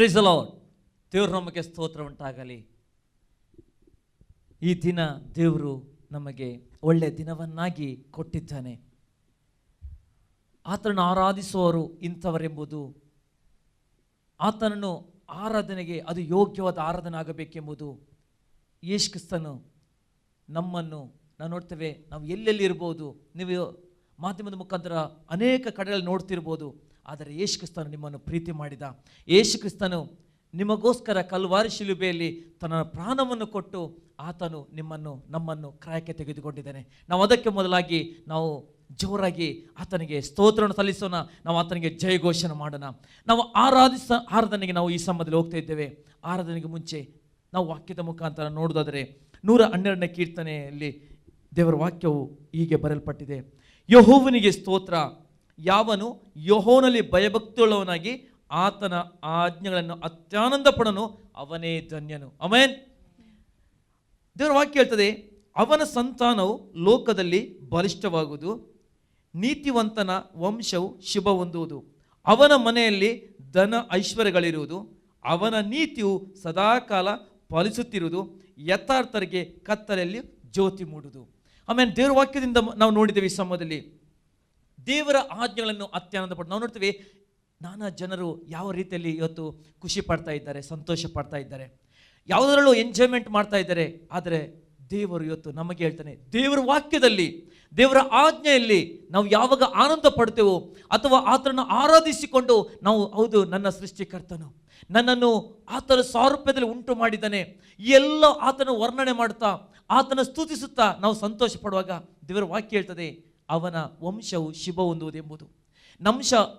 Price the Lord. ದೇವರು ನಮಗೆ ಸ್ತೋತ್ರ ಉಂಟಾಗಲಿ. ಈ ದಿನ ದೇವರು ನಮಗೆ ಒಳ್ಳೆಯ ದಿನವನ್ನಾಗಿ ಕೊಟ್ಟಿದ್ದಾನೆ. ಆತನನ್ನು ಆರಾಧಿಸುವವರು ಇಂಥವರೆಂಬುದು, ಆತನನ್ನು ಆರಾಧನೆಗೆ ಅದು ಯೋಗ್ಯವಾದ ಆರಾಧನೆ ಆಗಬೇಕೆಂಬುದು ಯೇಸು ಕ್ರಿಸ್ತನು ನಮ್ಮನ್ನು ನಾವು ನೋಡ್ತೇವೆ. ನಾವು ಎಲ್ಲೆಲ್ಲಿ ಇರ್ಬೋದು, ನೀವು ಮಾಧ್ಯಮದ ಮುಖಾಂತರ ಅನೇಕ ಕಡೆಗಳಲ್ಲಿ ನೋಡ್ತಿರ್ಬೋದು, ಆದರೆ ಯೇಸು ಕ್ರಿಸ್ತನು ನಿಮ್ಮನ್ನು ಪ್ರೀತಿ ಮಾಡಿದ. ಯೇಸು ಕ್ರಿಸ್ತನು ನಿಮಗೋಸ್ಕರ ಕಲ್ವಾರಿ ಶಿಲುಬೆಯಲ್ಲಿ ತನ್ನ ಪ್ರಾಣವನ್ನು ಕೊಟ್ಟು ಆತನು ನಮ್ಮನ್ನು ಕ್ರಯಕ್ಕೆ ತೆಗೆದುಕೊಂಡಿದ್ದಾನೆ. ನಾವು ಅದಕ್ಕೆ ಮೊದಲಾಗಿ ನಾವು ಜೋರಾಗಿ ಆತನಿಗೆ ಸ್ತೋತ್ರವನ್ನು ಸಲ್ಲಿಸೋಣ. ನಾವು ಆತನಿಗೆ ಜಯಘೋಷಣ ಮಾಡೋಣ. ನಾವು ಆರಾಧನೆಗೆ ನಾವು ಈ ಸಮಯದಲ್ಲಿ ಹೋಗ್ತಾ ಇದ್ದೇವೆ. ಆರಾಧನೆಗೆ ಮುಂಚೆ ನಾವು ವಾಕ್ಯದ ಮುಖಾಂತರ ನೋಡೋದಾದರೆ 112ನೇ ಕೀರ್ತನೆಯಲ್ಲಿ ದೇವರ ವಾಕ್ಯವು ಹೀಗೆ ಬರೆಯಲ್ಪಟ್ಟಿದೆ: ಯೆಹೋವನಿಗೆ ಸ್ತೋತ್ರ, ಯಾವನು ಯೆಹೋವನಲ್ಲಿ ಭಯಭಕ್ತಿಯುಳ್ಳವನಾಗಿ ಆತನ ಆಜ್ಞೆಗಳನ್ನು ಅತ್ಯಾನಂದ ಪಡನು, ಅವನೇ ಧನ್ಯನು. ಆಮೆನ್. ದೇವರ ವಾಕ್ಯ ಹೇಳ್ತದೆ, ಅವನ ಸಂತಾನವು ಲೋಕದಲ್ಲಿ ಬಲಿಷ್ಠವಾಗುವುದು, ನೀತಿವಂತನ ವಂಶವು ಶುಭ ಹೊಂದುವುದು, ಅವನ ಮನೆಯಲ್ಲಿ ಧನ ಐಶ್ವರ್ಯಗಳಿರುವುದು, ಅವನ ನೀತಿಯು ಸದಾಕಾಲ ಫಲಿಸುತ್ತಿರುವುದು, ಯಥಾರ್ಥರಿಗೆ ಕತ್ತಲೆಯಲ್ಲಿ ಜ್ಯೋತಿ ಮೂಡುವುದು. ಆಮೇಲೆ ದೇವರ ವಾಕ್ಯದಿಂದ ನಾವು ನೋಡಿದ್ದೇವೆ ಈ ಸಮಯದಲ್ಲಿ ದೇವರ ಆಜ್ಞೆಗಳನ್ನು ಅತ್ಯಾನಂದ ಪಟ್ಟು ನಾವು ನೋಡ್ತೀವಿ. ನಾನಾ ಜನರು ಯಾವ ರೀತಿಯಲ್ಲಿ ಇವತ್ತು ಖುಷಿ ಪಡ್ತಾ ಇದ್ದಾರೆ, ಸಂತೋಷ ಪಡ್ತಾ ಇದ್ದಾರೆ, ಯಾವುದರಲ್ಲೂ ಎಂಜಾಯ್ಮೆಂಟ್ ಮಾಡ್ತಾ ಇದ್ದಾರೆ. ಆದರೆ ದೇವರು ಇವತ್ತು ನಮಗೆ ಹೇಳ್ತಾನೆ, ದೇವರ ವಾಕ್ಯದಲ್ಲಿ, ದೇವರ ಆಜ್ಞೆಯಲ್ಲಿ ನಾವು ಯಾವಾಗ ಆನಂದ ಪಡ್ತೇವೋ ಅಥವಾ ಆತನನ್ನು ಆರಾಧಿಸಿಕೊಂಡು ನಾವು, ಹೌದು ನನ್ನ ಸೃಷ್ಟಿಕರ್ತನು ನನ್ನನ್ನು ಆತನ ಸಾರೂಪ್ಯದಲ್ಲಿ ಉಂಟು ಮಾಡಿದ್ದಾನೆ, ಎಲ್ಲ ಆತನ ವರ್ಣನೆ ಮಾಡ್ತಾ ಆತನ ಸ್ತುತಿಸುತ್ತಾ ನಾವು ಸಂತೋಷ ಪಡುವಾಗ ದೇವರ ವಾಕ್ಯ ಹೇಳ್ತದೆ, ಅವನ ವಂಶವು ಶುಭ ಹೊಂದುವುದೆಂಬುದು.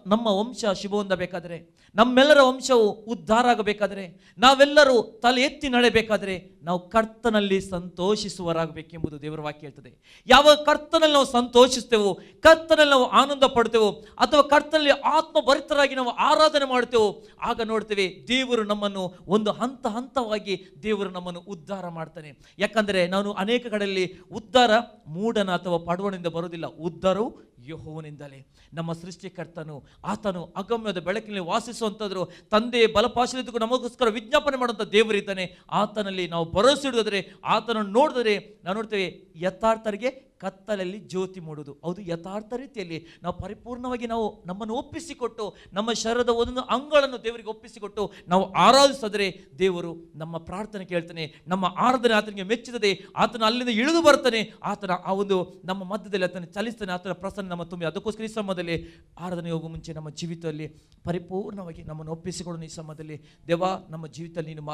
ನಮ್ಮ ವಂಶ ಶುಭ ಹೊಂದಬೇಕಾದರೆ, ನಮ್ಮೆಲ್ಲರ ವಂಶವು ಉದ್ಧಾರ ಆಗಬೇಕಾದರೆ, ನಾವೆಲ್ಲರೂ ತಲೆ ಎತ್ತಿ ನಡೆಯಬೇಕಾದರೆ ನಾವು ಕರ್ತನಲ್ಲಿ ಸಂತೋಷಿಸುವರಾಗಬೇಕೆಂಬುದು ದೇವರ ವಾಕ್ಯ ಹೇಳ್ತದೆ. ಯಾವಾಗ ಕರ್ತನಲ್ಲಿ ನಾವು ಸಂತೋಷಿಸ್ತೇವೋ, ಕರ್ತನಲ್ಲಿ ನಾವು ಆನಂದ ಪಡ್ತೇವೋ, ಅಥವಾ ಕರ್ತನಲ್ಲಿ ಆತ್ಮಭರಿತರಾಗಿ ನಾವು ಆರಾಧನೆ ಮಾಡ್ತೇವೋ, ಆಗ ನೋಡ್ತೇವೆ ದೇವರು ನಮ್ಮನ್ನು ಒಂದು ಹಂತವಾಗಿ ದೇವರು ನಮ್ಮನ್ನು ಉದ್ಧಾರ ಮಾಡ್ತಾನೆ. ಯಾಕಂದರೆ ನಾನು ಅನೇಕ ಕಡೆಯಲ್ಲಿ ಉದ್ಧಾರ ಮೂಢನ ಅಥವಾ ಪಡುವನಿಂದ ಬರುವುದಿಲ್ಲ, ಉದ್ಧಾರವು ಯೆಹೋವನಿಂದಲೇ. ನಮ್ಮ ಸೃಷ್ಟಿಕರ್ತನು ಆತನು ಅಗಮ್ಯದ ಬೆಳಕಿನಲ್ಲಿ ವಾಸಿಸುವಂಥದ್ರು, ತಂದೆ ಬಲಪಾಶಲಿದ್ದಕ್ಕೂ ನಮಗೋಸ್ಕರ ವಿಜ್ಞಾಪನೆ ಮಾಡುವಂಥ ದೇವರಿದ್ದಾನೆ. ಆತನಲ್ಲಿ ನಾವು ಭರವಸೆ ಇಡುವುದರೆ, ಆತನನ್ನು ನೋಡಿದರೆ ನಾವು ನೋಡ್ತೇವೆ ಯಥಾರ್ಥರಿಗೆ ಕತ್ತಲಲ್ಲಿ ಜ್ಯೋತಿ ಮೂಡುವುದು. ಹೌದು, ಯಥಾರ್ಥ ರೀತಿಯಲ್ಲಿ ನಾವು ಪರಿಪೂರ್ಣವಾಗಿ ನಾವು ನಮ್ಮನ್ನು ಒಪ್ಪಿಸಿಕೊಟ್ಟು, ನಮ್ಮ ಶರೀರದ ಒಂದೊಂದು ಅಂಗಗಳನ್ನು ದೇವರಿಗೆ ಒಪ್ಪಿಸಿಕೊಟ್ಟು ನಾವು ಆರಾಧಿಸಿದರೆ ದೇವರು ನಮ್ಮ ಪ್ರಾರ್ಥನೆ ಕೇಳ್ತಾನೆ. ನಮ್ಮ ಆರಾಧನೆ ಆತನಿಗೆ ಮೆಚ್ಚುತ್ತದೆ. ಆತನ ಅಲ್ಲಿಂದ ಇಳಿದು ಬರ್ತಾನೆ. ಆತನ ಆ ಒಂದು ನಮ್ಮ ಮಧ್ಯದಲ್ಲಿ ಆತನ ಚಲಿಸ್ತಾನೆ. ಆತನ ಪ್ರಸನ್ನ ನಮ್ಮ ತುಂಬಿ. ಅದಕ್ಕೋಸ್ಕರ ಈ ಸಮಯದಲ್ಲಿ ಆರಾಧನೆ ಹೋಗುವ ಮುಂಚೆ ನಮ್ಮ ಜೀವಿತದಲ್ಲಿ ಪರಿಪೂರ್ಣವಾಗಿ ನಮ್ಮನ್ನು ಒಪ್ಪಿಸಿಕೊಡೋಣ. ಈ ಸಮಯದಲ್ಲಿ ದೇವಾ, ನಮ್ಮ ಜೀವಿತದಲ್ಲಿ ನೀನು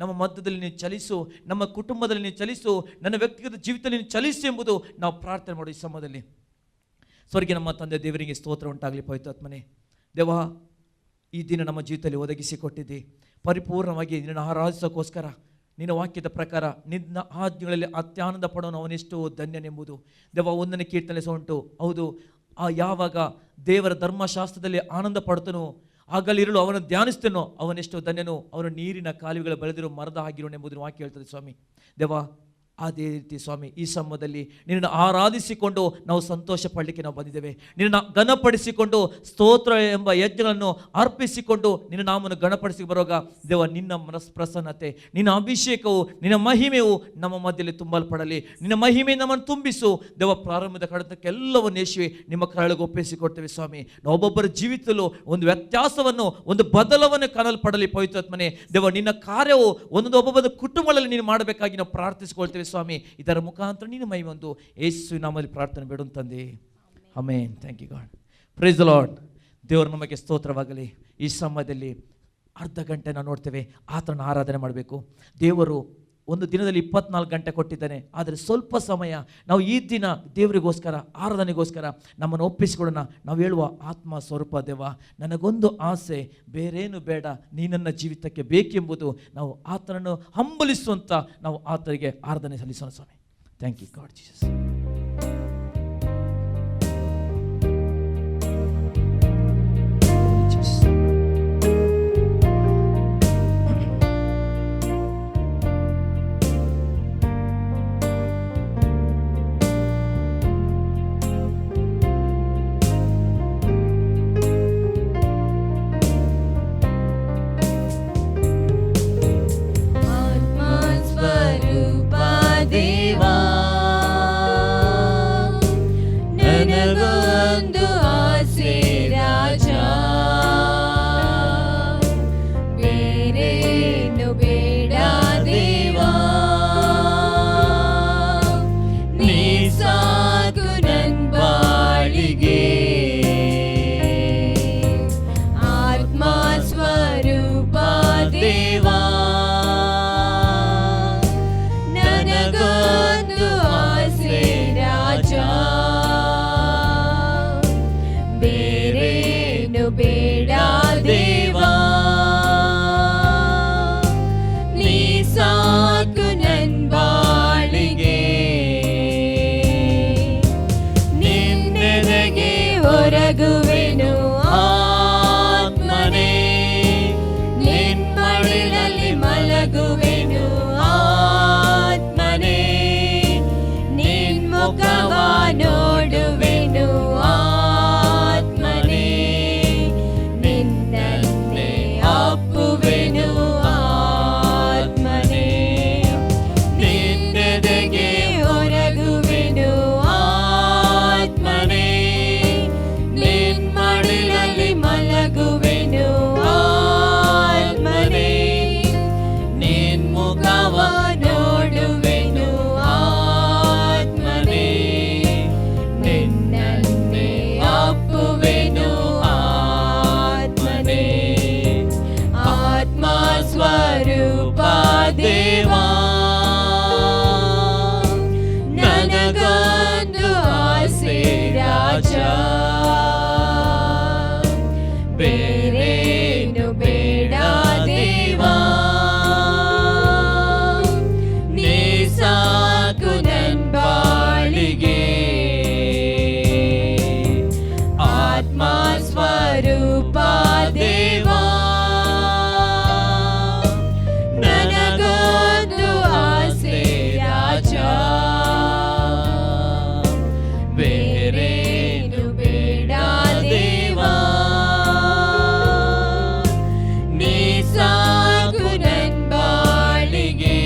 ನಮ್ಮ ಮಧ್ಯದಲ್ಲಿ ನೀನು ಚಲಿಸು, ನಮ್ಮ ಕುಟುಂಬದಲ್ಲಿ ನೀನು ಚಲಿಸು, ನನ್ನ ವ್ಯಕ್ತಿಗತ ಜೀವಿತದಲ್ಲಿ ನೀನು ಚಲಿಸು ಎಂಬುದು ನಾವು ಪ್ರಾರ್ಥನೆ ಮಾಡೋ ಈ ಸಮಯದಲ್ಲಿ. ಸ್ವರ್ಗೀಯ ನಮ್ಮ ತಂದೆ ದೇವರಿಗೆ ಸ್ತೋತ್ರ ಉಂಟಾಗಲಿ. ಪವಿತ್ರಾತ್ಮನೇ, ದೇವಾ, ಈ ದಿನ ನಮ್ಮ ಜೀವಿತದಲ್ಲಿ ಒದಗಿಸಿಕೊಟ್ಟಿದ್ದೆ ಪರಿಪೂರ್ಣವಾಗಿ ನಿನ್ನ ಆರಾಧಿಸೋಕ್ಕೋಸ್ಕರ ನಿನ್ನ ವಾಕ್ಯದ ಪ್ರಕಾರ ನಿನ್ನ ಆಜ್ಞೆಗಳಲ್ಲಿ ಅತ್ಯಾನಂದ ಪಡೋನು ಅವನೆಷ್ಟು ಧನ್ಯನೆಂಬುದು ದೇವ 1ನೇ ಕೀರ್ತನೆ ಉಂಟು. ಹೌದು, ಯಾವಾಗ ದೇವರ ಧರ್ಮಶಾಸ್ತ್ರದಲ್ಲಿ ಆನಂದ ಪಡ್ತನೋ, ಆಗಲಿರಲು ಅವನು ಧ್ಯಾನಿಸ್ತೇನೋ ಅವನೆಷ್ಟು ಧನ್ಯನು, ಅವನು ನೀರಿನ ಕಾಲುವೆಗಳ ಬೆಳೆದಿರೋ ಮರದ ಆಗಿರೋನು ಎಂಬುದನ್ನು ವಾಕ್ಯ ಹೇಳ್ತದೆ. ಸ್ವಾಮಿ ದೇವ, ಅದೇ ರೀತಿ ಸ್ವಾಮಿ ಈ ಸಮಯದಲ್ಲಿ ನಿನ್ನನ್ನು ಆರಾಧಿಸಿಕೊಂಡು ನಾವು ಸಂತೋಷ ಪಡಲಿಕ್ಕೆ ನಾವು ಬಂದಿದ್ದೇವೆ. ನಿನ್ನನ್ನು ಘನಪಡಿಸಿಕೊಂಡು ಸ್ತೋತ್ರ ಎಂಬ ಯಜ್ಞಗಳನ್ನು ಅರ್ಪಿಸಿಕೊಂಡು ನಿನ್ನ ನಾಮನ್ನು ಘನಪಡಿಸಿ ಬರುವಾಗ ದೇವ, ನಿನ್ನ ಪ್ರಸನ್ನತೆ, ನಿನ್ನ ಅಭಿಷೇಕವು, ನಿನ್ನ ಮಹಿಮೆಯು ನಮ್ಮ ಮಧ್ಯದಲ್ಲಿ ತುಂಬಲ್ಪಡಲಿ. ನಿನ್ನ ಮಹಿಮೆ ನಮ್ಮನ್ನು ತುಂಬಿಸು ದೇವ. ಪ್ರಾರಂಭದ ಕಡತಕ್ಕೆಲ್ಲವನ್ನು ಯೇಸುವೆ ನಿಮ್ಮ ಕರಳಿಗೆ ಒಪ್ಪಿಸಿಕೊಡ್ತೇವೆ ಸ್ವಾಮಿ. ನಾವು ಒಬ್ಬೊಬ್ಬರ ಜೀವಿತದಲ್ಲೂ ಒಂದು ವ್ಯತ್ಯಾಸವನ್ನು, ಒಂದು ಬದಲವನ್ನು ಕಾಣಲ್ಪಡಲಿ ಪವಿತ್ರಾತ್ಮನೇ. ದೇವ, ನಿನ್ನ ಕಾರ್ಯವು ಒಬ್ಬೊಬ್ಬರ ಕುಟುಂಬಗಳಲ್ಲಿ ನೀನು ಮಾಡಬೇಕಾಗಿ ನಾವು ಪ್ರಾರ್ಥಿಸಿಕೊಳ್ತೇವೆ ಸ್ವಾಮಿ. ಇದರ ಮುಖಾಂತರ ನೀನು ಮಹಿಮೆ ಒಂದು ಯೇಸು ನಾಮದಲ್ಲಿ ಪ್ರಾರ್ಥನೆ ಬೇಡ ತಂದೆ. Amen. Thank you God. Praise the Lord. ದೇವರು ನಮಗೆ ಸ್ತೋತ್ರವಾಗಲಿ. ಈ ಸಮಯದಲ್ಲಿ ಅರ್ಧ ಗಂಟೆ ನಾವು ನೋಡ್ತೇವೆ ಆತನ ಆರಾಧನೆ ಮಾಡಬೇಕು. ದೇವರು ಒಂದು ದಿನದಲ್ಲಿ 24 ಗಂಟೆ ಕೊಟ್ಟಿದ್ದಾನೆ. ಆದರೆ ಸ್ವಲ್ಪ ಸಮಯ ನಾವು ಈ ದಿನ ದೇವರಿಗೋಸ್ಕರ, ಆರಾಧನೆಗೋಸ್ಕರ ನಮ್ಮನ್ನು ಒಪ್ಪಿಸಿಕೊಡೋಣ. ನಾವು ಹೇಳುವ ಆತ್ಮ ಸ್ವರೂಪ ದೇವ, ನನಗೊಂದು ಆಸೆ, ಬೇರೇನು ಬೇಡ, ನೀ ನನ್ನ ಜೀವಿತಕ್ಕೆ ಬೇಕೆಂಬುದು ನಾವು ಆತನನ್ನು ಹಂಬಲಿಸುವಂಥ ನಾವು ಆತನಿಗೆ ಆರಾಧನೆ ಸಲ್ಲಿಸೋಣ ಸ್ವಾಮಿ. Thank you God Jesus. ಬೇರೇನು ಬೇಡ ದೇವಾ, ನೀ ಸಾಕು ನನ್ ಬಾಳಿಗೆ. ಆತ್ಮ ಸ್ವರೂಪ ದೇವಾ, ನನಗೊಂದು ಆಸೆ ರಾಜ, ಬೇರೇನು ಬೇಡ ದೇವಾ, ನೀ ಸಾಕು ನನ್ ಬಾಳಿಗೆ. ನಿನ್ನೆದೆಗೆ ಹೊರಗುವೆನು ಆತ್ಮನೇ, ನಿನ್ ಮಡಿಲಲ್ಲಿ ಮಲಗುವೆನು ಆತ್ಮನೇ, ನಿನ್ ಮುಖವ ನೋಡುವೆನು ಆತ್ಮನೇ, ನಿನ್ನನ್ನೇ ಅಪ್ಪುವೆನು ಆತ್ಮನೇ. ನಿನ್ನೆದೆಗೆ ಹೊರಗುವೆನು ಆತ್ಮನೇ, ನಿನ್ ಮಡಿಲಲ್ಲಿ ಮಲಗುವೆನು ಆತ್ಮನೇ, ನಿನ್ ಮುಖವ ನೋಡುವೆನು ಆತ್ಮನೇ, ನಿನ್ನನ್ನೇ ಅಪ್ಪುವೆನು ಆತ್ಮನೇ. ಆತ್ಮ ಸ್ವರೂಪ ದೇವಾ, ನನಗೊಂದು ಆಸೆ ರಾಜ, ಬೇರೇನು ಬೇಡ ದೇವಾ, ನೀ ಸಾಕು ನನ್ ಬಾಳಿಗೆ. ಆತ್ಮ ಸ್ವರೂಪ ದೇವಾ, ನನಗೊಂದು ಆಸೆ ರಾಜ, ಬೇರೇನು ಬೇಡ ದೇವಾ, ನೀ ಸಾಕು ನನ್ ಬಾಳಿಗೆ.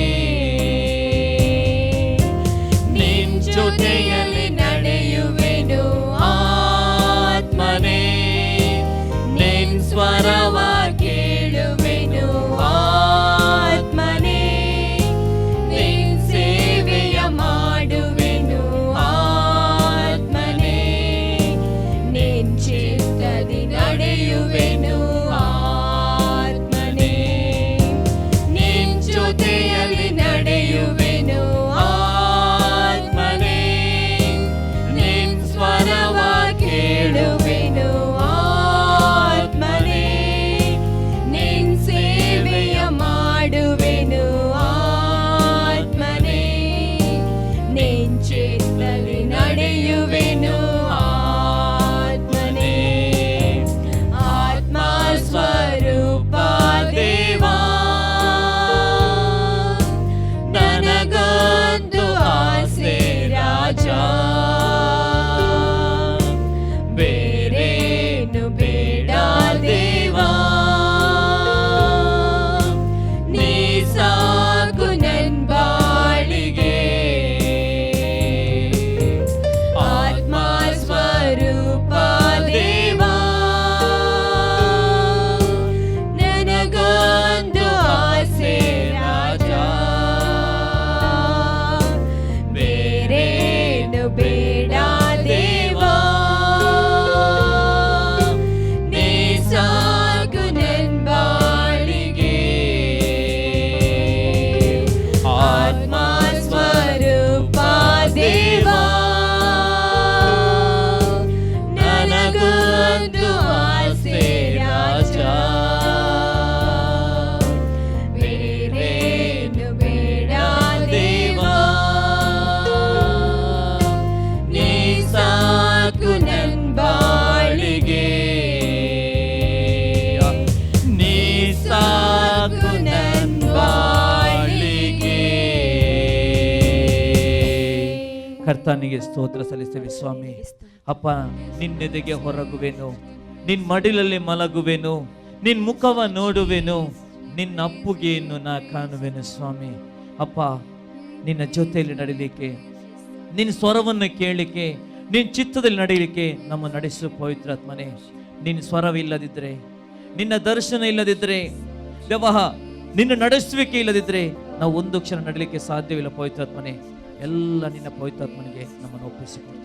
ನಿನ್ ಜೊತೆಯಲ್ಲಿ ನಡೆಯುವೆನು ಆತ್ಮನೇ, ನಿನ್ ಸ್ವರವ ಕೇಳುವೆನು ಆತ್ಮನೇ, ನಿನ್ ಸೇವೆಯ ಮಾಡುವೆನು ಆತ್ಮನೇ, ನಿನ್ ಚಿತ್ತದಿ ನಡೆಯುವೆನು ಆತ್ಮನೇ, ನಿನ್ ಜೊತೆಯಲ್ಲಿ ನಡೆಯುವೆನು ಆತ್ಮನೇ, ನಿನ್ ಸ್ವರವ ಕೇಳುವೆನು ಆತ್ಮನೇ, ನಿನ್ ಸೇವೆಯ ಮಾಡುವೆನು ಆತ್ಮನೇ, ನಿನ್ ಚಿತ್ತದಲ್ಲಿ ನಡೆಯುವೆನು ಆತ್ಮನೇ. ಆತ್ಮ ಸ್ವರೂಪ ದೇವಾ, ನನಗೊಂದು ಆಸೆ ರಾಜ, ಬೇರೇನು ಬೇಡ ದೇವಾ, ನೀ ಸಾಕು ನನ್ ಬಾಳಿಗೆ. ಆತ್ಮ ಸ್ವರೂಪ ದೇವಾ, ನನಗೊಂದು ಆಸೆ ರಾಜ, ಬೇರೇನು ಬೇಡ ದೇವಾ, ನೀ ಸಾಕು ನನ್ ಬಾಳಿಗೆ. ಆತ್ಮ ಸ್ವರೂಪ ದೇವಾ, ನನಗೊಂದು ಆಸೆ ರಾಜ, ಬೇರೇನು ಬೇಡ ದೇವಾ, ನೀ ಸಾಕು ನನ್ ಬಾಳಿಗೆ. ನೀ ಸಾಕು ನನ್ ಬಾಳಿಗೆ. ಕರ್ತನಿಗೆ ಸ್ತೋತ್ರ ಸಲ್ಲಿಸ್ತೇವೆ ಸ್ವಾಮಿ. ಅಪ್ಪ, ನಿನ್ನೆದೆಗೆ ಹೊರಗುವೆನು, ನಿನ್ ಮಡಿಲಲ್ಲಿ ಮಲಗುವೆನು, ನಿನ್ ಮುಖವ ನೋಡುವೆನು, ನಿನ್ನ ಅಪ್ಪುಗೆಯನ್ನು ನಾ ಕಾಣುವೆನು ಸ್ವಾಮಿ. ಅಪ್ಪ, ನಿನ್ನ ಜೊತೆಯಲ್ಲಿ ನಡೀಲಿಕ್ಕೆ, ನಿನ್ನ ಸ್ವರವನ್ನು ಕೇಳಲಿಕ್ಕೆ, ನಿನ್ನ ಚಿತ್ತದಲ್ಲಿ ನಡೆಯಲಿಕ್ಕೆ ನಮ್ಮ ನಡೆಸು ಪವಿತ್ರಾತ್ಮನೇ. ನಿನ್ನ ಸ್ವರವಿಲ್ಲದಿದ್ದರೆ, ನಿನ್ನ ದರ್ಶನ ಇಲ್ಲದಿದ್ದರೆ ವ್ಯವಹಾರ, ನಿನ್ನ ನಡೆಸುವಿಕೆ ಇಲ್ಲದಿದ್ರೆ ನಾವು ಒಂದು ಕ್ಷಣ ನಡಲಿಕ್ಕೆ ಸಾಧ್ಯವಿಲ್ಲ. ಪವಿತ್ರಾತ್ಮನೆ, ಎಲ್ಲ ನಿನ್ನ ಪವಿತ್ರಾತ್ಮನಿಗೆ ನಮ್ಮನ್ನು ಒಪ್ಪಿಸಿಕೊಡ್ತೀವಿ.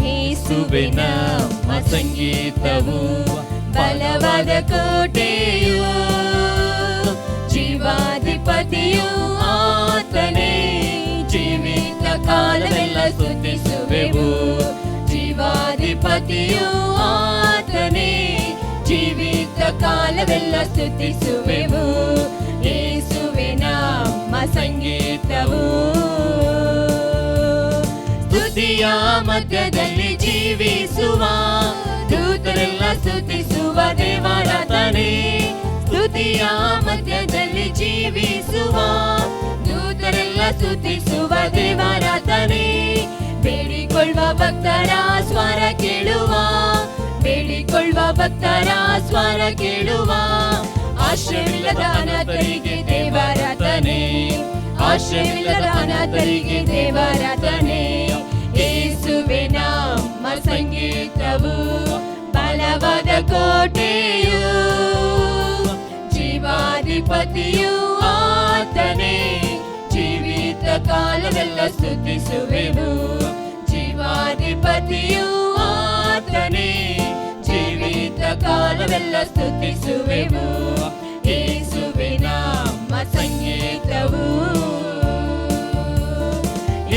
ಯೇಸುವೆ ನಮ್ಮ ಸಂಗೀತವು, ಬಲವಾದ ಕೋಟೆಯು, ಜೀವಾಧಿಪತಿಯು ಆತನೇ, ಜೀವಿತ ಕಾಲವೆಲ್ಲ ಸ್ತುತಿಸುವೆವು. ಜೀವಾಧಿಪತಿಯು ಆತನೇ, ಜೀವಿತ ಕಾಲವೆಲ್ಲ ಸ್ತುತಿಸುವೆವು. ಯೇಸುವೆ ನಮ್ಮ ಸಂಗೀತವು. ಸ್ತುತಿಯ ಮಧ್ಯದಲ್ಲಿ ಜೀವಿಸುವ ದೂತರೆಲ್ಲ ಸ್ತುತಿಸುವ ದೇವರಾತನೇ. ಸ್ತುತಿಯ ಮಧ್ಯದಲ್ಲಿ ಜೀವಿಸುವ ದೂತರೆಲ್ಲ ಸ್ತುತಿಸುವ ದೇವರಾತನೇ. ಬೇಡಿಕೊಳ್ಳುವ ಭಕ್ತರ ಸ್ವರ ಕೇಳುವ, ಬೇಡಿಕೊಳ್ಳುವ ಭಕ್ತರ ಸ್ವರ ಕೇಳುವ. ಆಶ್ರಯವಿಲ್ಲದ ಅನಾಥರಿಗೆ ದೇವರಾತನೇ, ಆಶ್ರಯವಿಲ್ಲದ ಅನಾಥರಿಗೆ ದೇವರಾತನೇ. ಯೇಸುವೆ ನಮ್ಮ ಸಂಗೀತವು, ಬಲವಾದ ಕೋಟೆಯು, ಜೀವಾಧಿಪತಿಯು ಆತನೇ, ಜೀವಿತ ಕಾಲವೆಲ್ಲ ಸ್ತುತಿಸುವೆವು. ಜೀವಾಧಿಪತಿಯು ಆತನೇ, ಜೀವಿತ ಕಾಲವೆಲ್ಲ ಸ್ತುತಿಸುವೆವು. ಯೇಸುವೆ ನಮ್ಮ ಸಂಗೀತವು.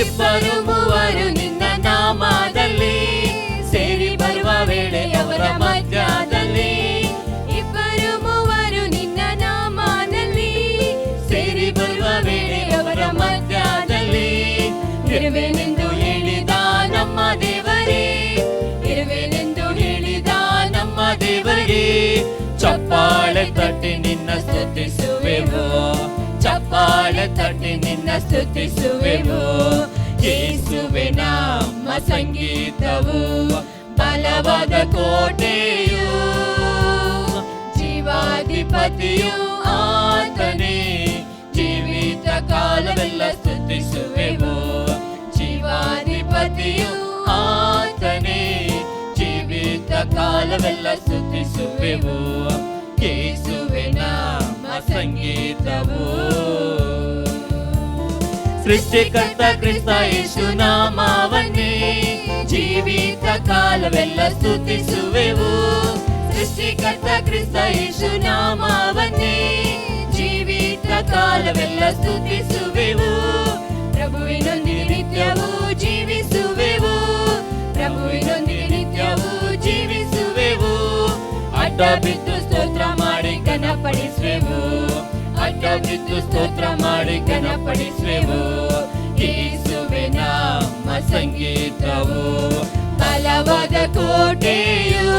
ಇಬ್ಬರು ಮೂವರು ನಿನ್ನ ನಾಮದಲ್ಲಿ ಸೇರಿ ಬರುವ ವೇಳೆ ಅವರ ಮಧ್ಯದಲ್ಲಿ, ಇಬ್ಬರು ಮೂವರು ನಿನ್ನ ನಾಮದಲ್ಲಿ ಸೇರಿ ಬರುವ ವೇಳೆ ಅವರ ಮಧ್ಯದಲ್ಲಿ, ಇರುವೆನೆಂದು ಹೇಳಿದ ನಮ್ಮ ದೇವರೇ, ಇರುವೆನೆಂದು ಹೇಳಿದ ನಮ್ಮ ದೇವರಿಗೆ ಚಪ್ಪಾಳೆ ತಟ್ಟಿ ನಿನ್ನ ಸ್ತುತಿಸುವೆವು. ಚಪ್ಪಾಳೆ ತಟ್ಟಿ ನಿನ್ನ ಸ್ತುತಿಸುವೆವು. ಯೇಸುವೆ ನಮ್ಮ ಸಂಗೀತವು, ಬಲವಾದ ಕೋಟೆಯು, ಜೀವಾಧಿಪತಿಯು ಆತನೇ, ಜೀವಿತ ಕಾಲವೆಲ್ಲ ಸ್ತುತಿಸುವೆವು. ಜೀವಾಧಿಪತಿಯು ಆತನೇ, ಜೀವಿತ ಕಾಲವೆಲ್ಲ ಸ್ತುತಿಸುವೆವು. ಯೇಸುವೆ ನಮ್ಮ ಸಂಗೀತವು. ಸೃಷ್ಟಿಕರ್ತ ಕ್ರಿಸ್ತ ಯೇಸು ನಾಮವನ್ನೇ ಜೀವಿತ ಕಾಲವೆಲ್ಲ ಸ್ತುತಿಸುವೆವು. ಸೃಷ್ಟಿಕರ್ತ ಕ್ರಿಸ್ತ ಯೇಸು ನಾಮವನ್ನೇ ಜೀವಿತ ಕಾಲವೆಲ್ಲ ಸ್ತುತಿಸುವೆವು. ಪ್ರಭುವಿನೊಂದಿಗೆ ನಿತ್ಯವೂ ಜೀವಿಸುವೆವು. ಪ್ರಭುವಿನೊಂದಿಗೆ ನಿತ್ಯವೂ ಜೀವಿಸುವೆವು. ಅಡ್ಡ ಬಿದ್ದು ಸ್ತೋತ್ರ ಮಾಡಿ ಘನಪಡಿಸುವೆವು. ಅಡ್ಡ ಬಿದ್ದು ಸ್ತೋತ್ರ ಮಾಡಿ ಘನಪಡಿಸುವೆವು. ಯೇಸುವೆ ನಮ್ಮ ಸಂಗೀತವು, ಬಲವಾದ ಕೋಟೆಯು,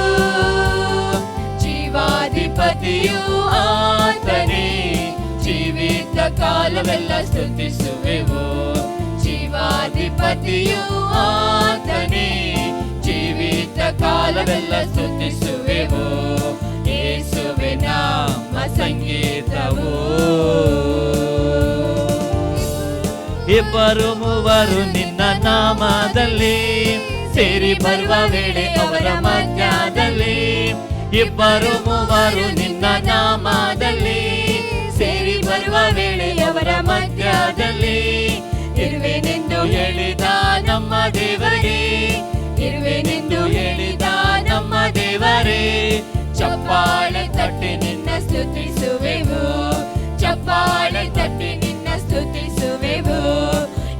ಜೀವಾಧಿಪತಿಯು ಆತನೇ, ಜೀವಿತ ಕಾಲವೆಲ್ಲ ಸ್ತುತಿಸುವೆವು. ಜೀವಾಧಿಪತಿಯು ಆತನೇ, ಜೀವಿತ ಕಾಲವೆಲ್ಲ ಸ್ತುತಿಸುವೆವು. ಯೇಸುವೆ ನಮ್ಮ ಸಂಗೀತವು. ಇಬ್ಬರು ಮೂವರು ನಿನ್ನ ನಾಮದಲ್ಲಿ ಸೇರಿ ಬರುವ ವೇಳೆ ಅವರ ಮಧ್ಯದಲ್ಲಿ, ಇಬ್ಬರು ಮೂವರು ನಿನ್ನ ನಾಮದಲ್ಲಿ ಸೇರಿ ಬರುವ ವೇಳೆ ಅವರ ಮಧ್ಯದಲ್ಲಿ, ಇರುವೆನೆಂದು ಹೇಳಿದ ನಮ್ಮ ದೇವರೇ, ಇರುವೆನೆಂದು ಹೇಳಿದ ನಮ್ಮ ದೇವರೇ, ಚಪ್ಪಾಳೆ ತಟ್ಟಿ ನಿನ್ನ ಸ್ತುತಿಸುವೆವು. ಚಪ್ಪಾಳೆ ತಟ್ಟಿ ನಿನ್ನ ಸ್ತುತಿಸುವೆವು.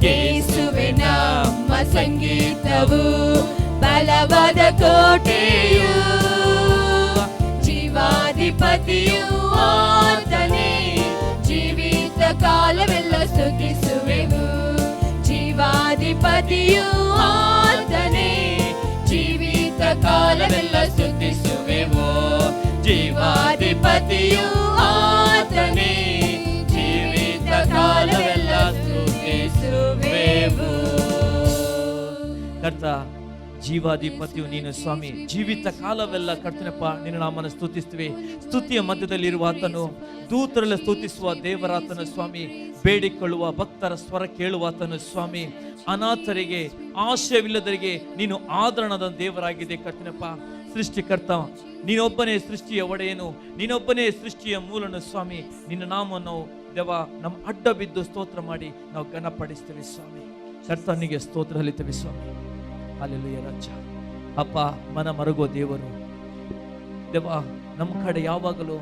ಯೇಸುವೆ ನಮ್ಮ ಸಂಗೀತವು, ಬಲವಾದ ಕೋಟೆಯು, ಜೀವಾಧಿಪತಿಯು ಆತನೇ, ಜೀವಿತ ಕಾಲವೆಲ್ಲ ಸ್ತುತಿಸುವೆವು. ಜೀವಾಧಿಪತಿಯು ಆತನೇ, ಜೀವಿತ ಕಾಲವೆಲ್ಲ ಸ್ತುತಿಸುವೆವು. ಜೀವಾಧಿಪತಿಯು ಆತನೇ, ಜೀವಿತ ಕಾಲವೆಲ್ಲ ಸ್ತುತಿಸುವೆವು. ಜೀವಾಧಿಪತಿಯು ನೀನು ಸ್ವಾಮಿ. ಜೀವಿತ ಕಾಲವೆಲ್ಲ ಕರ್ತನಪ್ಪ ನಿನ್ನ ನಾಮನ ಸ್ತುತಿಸ್ತೇವೆ. ಸ್ತುತಿಯ ಮಧ್ಯದಲ್ಲಿರುವ ಆತನು, ದೂತರೆಲ್ಲ ಸ್ತುತಿಸುವ ದೇವರಾತನು ಸ್ವಾಮಿ. ಬೇಡಿಕೊಳ್ಳುವ ಭಕ್ತರ ಸ್ವರ ಕೇಳುವಾತನು ಸ್ವಾಮಿ. ಅನಾಥರಿಗೆ, ಆಶಯವಿಲ್ಲದರಿಗೆ ನೀನು ಆದರಣದ ದೇವರಾಗಿದೆ ಕರ್ತನಪ್ಪ. ಸೃಷ್ಟಿಕರ್ತ ನೀನೊಬ್ಬನೇ ಸೃಷ್ಟಿಯ ಒಡೆಯನು, ನೀನೊಬ್ಬನೇ ಸೃಷ್ಟಿಯ ಮೂಲನು ಸ್ವಾಮಿ. ನಿನ್ನ ನಾಮವನ್ನು ದೇವ ನಮ್ಮ ಅಡ್ಡ ಬಿದ್ದು ಸ್ತೋತ್ರ ಮಾಡಿ ನಾವು ಘನಪಡಿಸ್ತೇವೆ ಸ್ವಾಮಿ. ಕರ್ತನಿಗೆ ಸ್ತೋತ್ರ ಹಲಿತೇವೆ ಸ್ವಾಮಿ. ಅಲ್ಲೆಲ್ಲೂಯ ರಾಜ. ಅಪ್ಪ, ಮನ ಮರುಗೋ ದೇವರು ದೇವ, ನಮ್ಮ ಕಡೆ ಯಾವಾಗಲೂ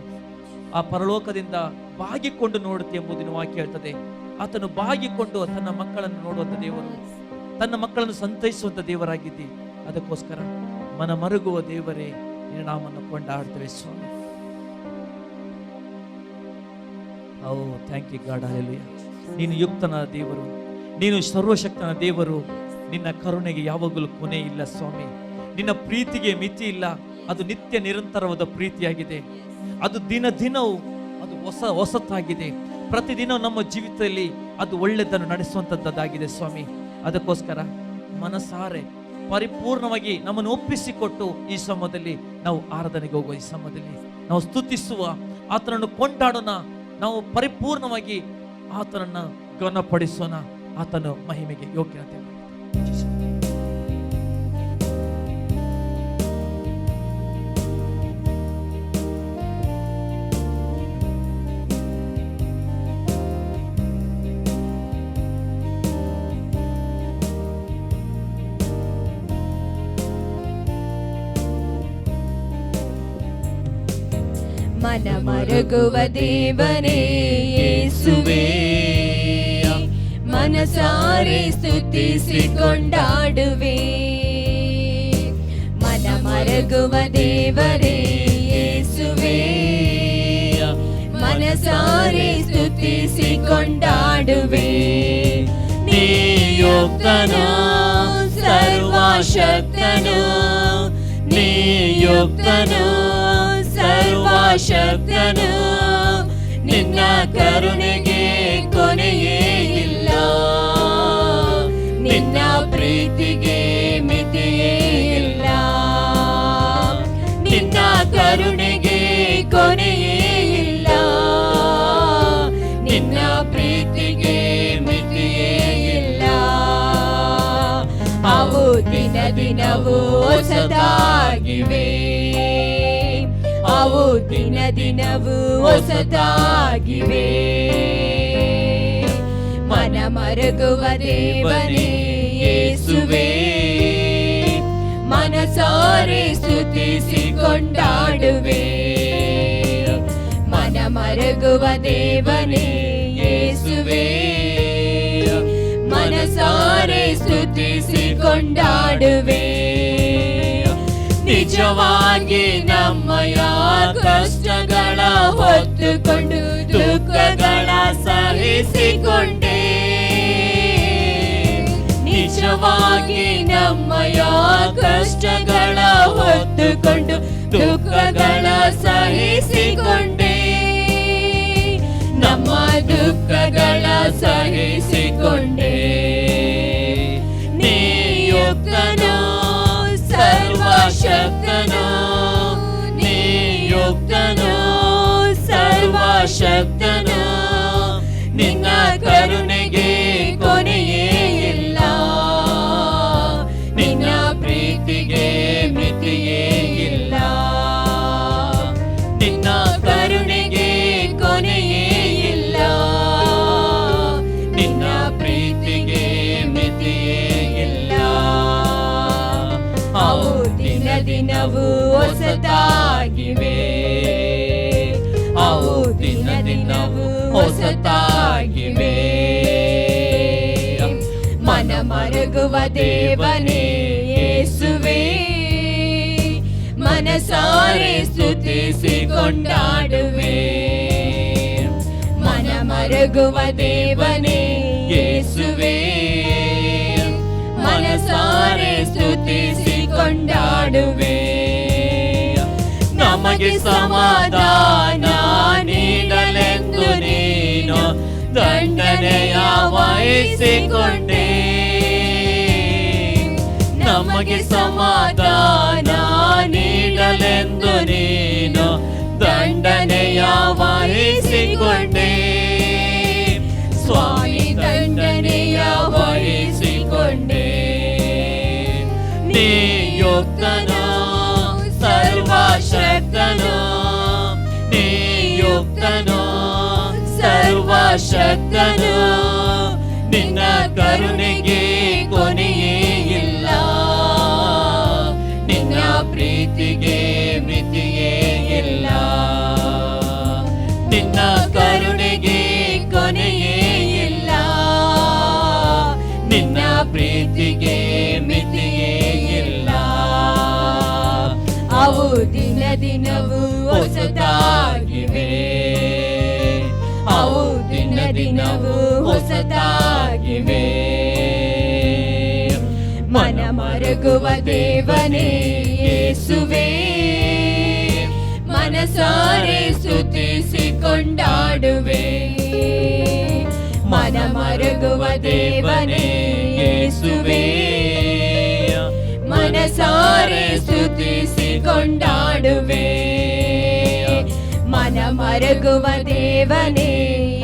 ಆ ಪರಲೋಕದಿಂದ ಬಾಗಿಕೊಂಡು ನೋಡುತ್ತೆ ಎಂಬುದನ್ನು ವಾಕ್ಯ ಹೇಳ್ತದೆ. ಆತನು ಬಾಗಿಕೊಂಡು ತನ್ನ ಮಕ್ಕಳನ್ನು ನೋಡುವಂತ ದೇವರು, ತನ್ನ ಮಕ್ಕಳನ್ನು ಸಂತೈಸುವಂತ ದೇವರಾಗಿದ್ದಿ. ಅದಕ್ಕೋಸ್ಕರ ಮನ ಮರುಗುವ ದೇವರೇ ನಿನ್ನ ನಾಮವನ್ನು ಕೊಂಡಾಡ್ತೇವೆ ಸ್ವಾಮಿ. ಓ ಥ್ಯಾಂಕ್ ಯು ಗಾಡ್. ಹಲ್ಲೆಲೂಯಾ. ನೀನು ಯುಕ್ತನ ದೇವರು, ನೀನು ಸರ್ವಶಕ್ತನ ದೇವರು. ನಿನ್ನ ಕರುಣೆಗೆ ಯಾವಾಗಲೂ ಕೊನೆ ಇಲ್ಲ ಸ್ವಾಮಿ. ನಿನ್ನ ಪ್ರೀತಿಗೆ ಮಿತಿ ಇಲ್ಲ. ಅದು ನಿತ್ಯ ನಿರಂತರವಾದ ಪ್ರೀತಿಯಾಗಿದೆ. ಅದು ದಿನ ದಿನವೂ ಅದು ಹೊಸತಾಗಿದೆ. ಪ್ರತಿದಿನ ನಮ್ಮ ಜೀವಿತದಲ್ಲಿ ಅದು ಒಳ್ಳೆದನ್ನು ನಡೆಸುವಂತದ್ದಾಗಿದೆ ಸ್ವಾಮಿ. ಅದಕ್ಕೋಸ್ಕರ ಮನಸಾರೆ ಪರಿಪೂರ್ಣವಾಗಿ ನಮ್ಮನ್ನು ಒಪ್ಪಿಸಿಕೊಟ್ಟು ಈ ಸಮಯದಲ್ಲಿ ನಾವು ಆರಾಧನೆಗೆ ಹೋಗುವ, ಈ ಸಮಯದಲ್ಲಿ ನಾವು ಸ್ತುತಿಸುವ, ಆತನನ್ನು ಕೊಂಡಾಡೋಣ. ನಾವು ಪರಿಪೂರ್ಣವಾಗಿ ಆತನನ್ನು ಘನಪಡಿಸೋಣ. ಆತನು ಮಹಿಮೆಗೆ ಯೋಗ್ಯತೆ. ಮನ ಮರುಗುವ ದೇವನೇ ಯೇಸುವೇ, ಮನಸಾರೆ ಸ್ತುತಿಸಿ ಕೊಂಡಾಡುವೆ. ಮನ ಮರುಗುವ ದೇವರೇ ಯೇಸುವೇ, ಮನಸಾರೆ ಸ್ತುತಿಸಿ ಕೊಂಡಾಡುವೆ. ನೀ ಯೋಗ್ಯನು ಸರ್ವಶಕ್ತನು, ನೀ ಯೋಗ್ಯನು ಸರ್ವಶಕ್ತನು. ನಿನ್ನ ಕರುಣೆಗೆ ಕೊನೆಯೇ ಇಲ್ಲ, ನಿನ್ನ ಪ್ರೀತಿಗೆ ಮಿತಿಯೇ ಇಲ್ಲ. ನಿನ್ನ ಕರುಣೆಗೆ ಕೊನೆಯೇ ಇಲ್ಲ, ನಿನ್ನ ಪ್ರೀತಿಗೆ ಮಿತಿಯೇ ಇಲ್ಲ. ಅವು ದಿನ ದಿನವೂ ಹೊಸದಾಗಿವೆ, ಅವು ದಿನ ದಿನವೂ ಹೊಸದಾಗಿವೆ. ಮನ ಮರುಗುವ ದೇವನೇ ಯೇಸುವೇ, ಮನಸಾರೆ ಸ್ತುತಿಸಿ ಕೊಂಡಾಡುವೆ. ಮನ ಮರುಗುವ ದೇವನೇ ಯೇಸುವೇ, ಮನಸಾರೆ ಸ್ತುತಿಸಿ ಕೊಂಡಾಡುವೆ. ನಿಜವಾಗಿ ನಮ್ಮಯ ಕಷ್ಟಗಳ ಹೊತ್ತುಕೊಂಡು ದುಃಖಗಳ ಸಹಿಸಿಕೊಂಡೆ. ನಿಜವಾಗಿ ನಮ್ಮಯ ಕಷ್ಟಗಳ ಹೊತ್ತುಕೊಂಡು ದುಃಖಗಳ ಸಹಿಸಿಕೊಂಡೆ. ನಮ್ಮ ದುಃಖಗಳ ಸಹಿಸಿಕೊಂಡೆ. ನೀ ಯುಕ್ತನು ಸರ್ವಶಕ್ತನು, ನೀ ಯುಕ್ತನು ಸರ್ವಶಕ್ತನು. ನಿನ್ನ ಕರುಣೆಗೆ ಕೊನೆಯೇ ಇಲ್ಲ, ನಿನ್ನ ಪ್ರೀತಿಗೆ ಮಿತಿಯೇ ಇಲ್ಲ. ನಿನ್ನ ಕರುಣೆಗೆ ಕೊನೆಯೇ ಇಲ್ಲ, ನಿನ್ನ ಪ್ರೀತಿಗೆ ಮಿತಿಯೇ ಇಲ್ಲ. ಅವು ದಿನ ದಿನವೂ ಹೊಸದಾಗಿವೆ, ಅವು ದಿನ ದಿನವೂ ಹೊಸದಾಗಿವೆ. ಮನ ಮರುಗುವ ದೇವನೇ ಯೇಸುವೇ, ಮನಸಾರೆ ಸ್ತುತಿಸಿ ಕೊಂಡಾಡುವೆ. ಮನ ಮರುಗುವ ದೇವನೇ ಯೇಸುವೇ, ಮನಸಾರೆ ಸ್ತುತಿಸಿ ಕೊಂಡಾಡುವೆ. ನಮಗೆ ಸಮಾಧಾನ ನೀಡಲೆಂದು ನೀನು ದಂಡನೆಯ ವಹಿಸಿಕೊಂಡೆ. ನಮಗೆ ಸಮಾಧಾನ ನೀಡಲೆಂದು ನೀನು ದಂಡನೆಯ ವಹಿಸಿಕೊಂಡೆ. ಸ್ವಾಮಿ ದಂಡನೆಯ ವಹಿಸಿಕೊಂಡೆ. ನೀ ಯುಕ್ತನು ಸರ್ವಶಕ್ತನು, ನೀ ಯುಕ್ತನು ಸರ್ವಶಕ್ತನು. ನಿನ್ನ ಕರುಣೆಗೆ ಕೊನೆಯೇ ಇಲ್ಲ, ನಿನ್ನ ಪ್ರೀತಿಗೆ ಮಿತಿಯೇ ಇಲ್ಲ. ನಿನ್ನ ಕರುಣೆಗೆ ಕೊನೆಯೇ ಇಲ್ಲ, ನಿನ್ನ ಪ್ರೀತಿಗೆ ಮಿತಿಯೇ ಇಲ್ಲ. ಅವು ದಿನ ದಿನವೂ ಹೊಸದಾಗಿವೆ, ಅವು ದಿನ ದಿನವೂ ಹೊಸದಾಗಿವೆ. ಮನ ಮರುಗುವ ದೇವನೇ ಯೇಸುವೇ, ಮನಸಾರೆ ಸ್ತುತಿಸಿ ಕೊಂಡಾಡುವೆ. ಮನ ಮರುಗುವ ದೇವನೇ ಯೇಸುವೇ, ಮನಸಾರೆ ಸ್ತುತಿಸಿ ಕೊಂಡಾಡುವೆ. ಮನ ಮರುಗುವ ದೇವನೇ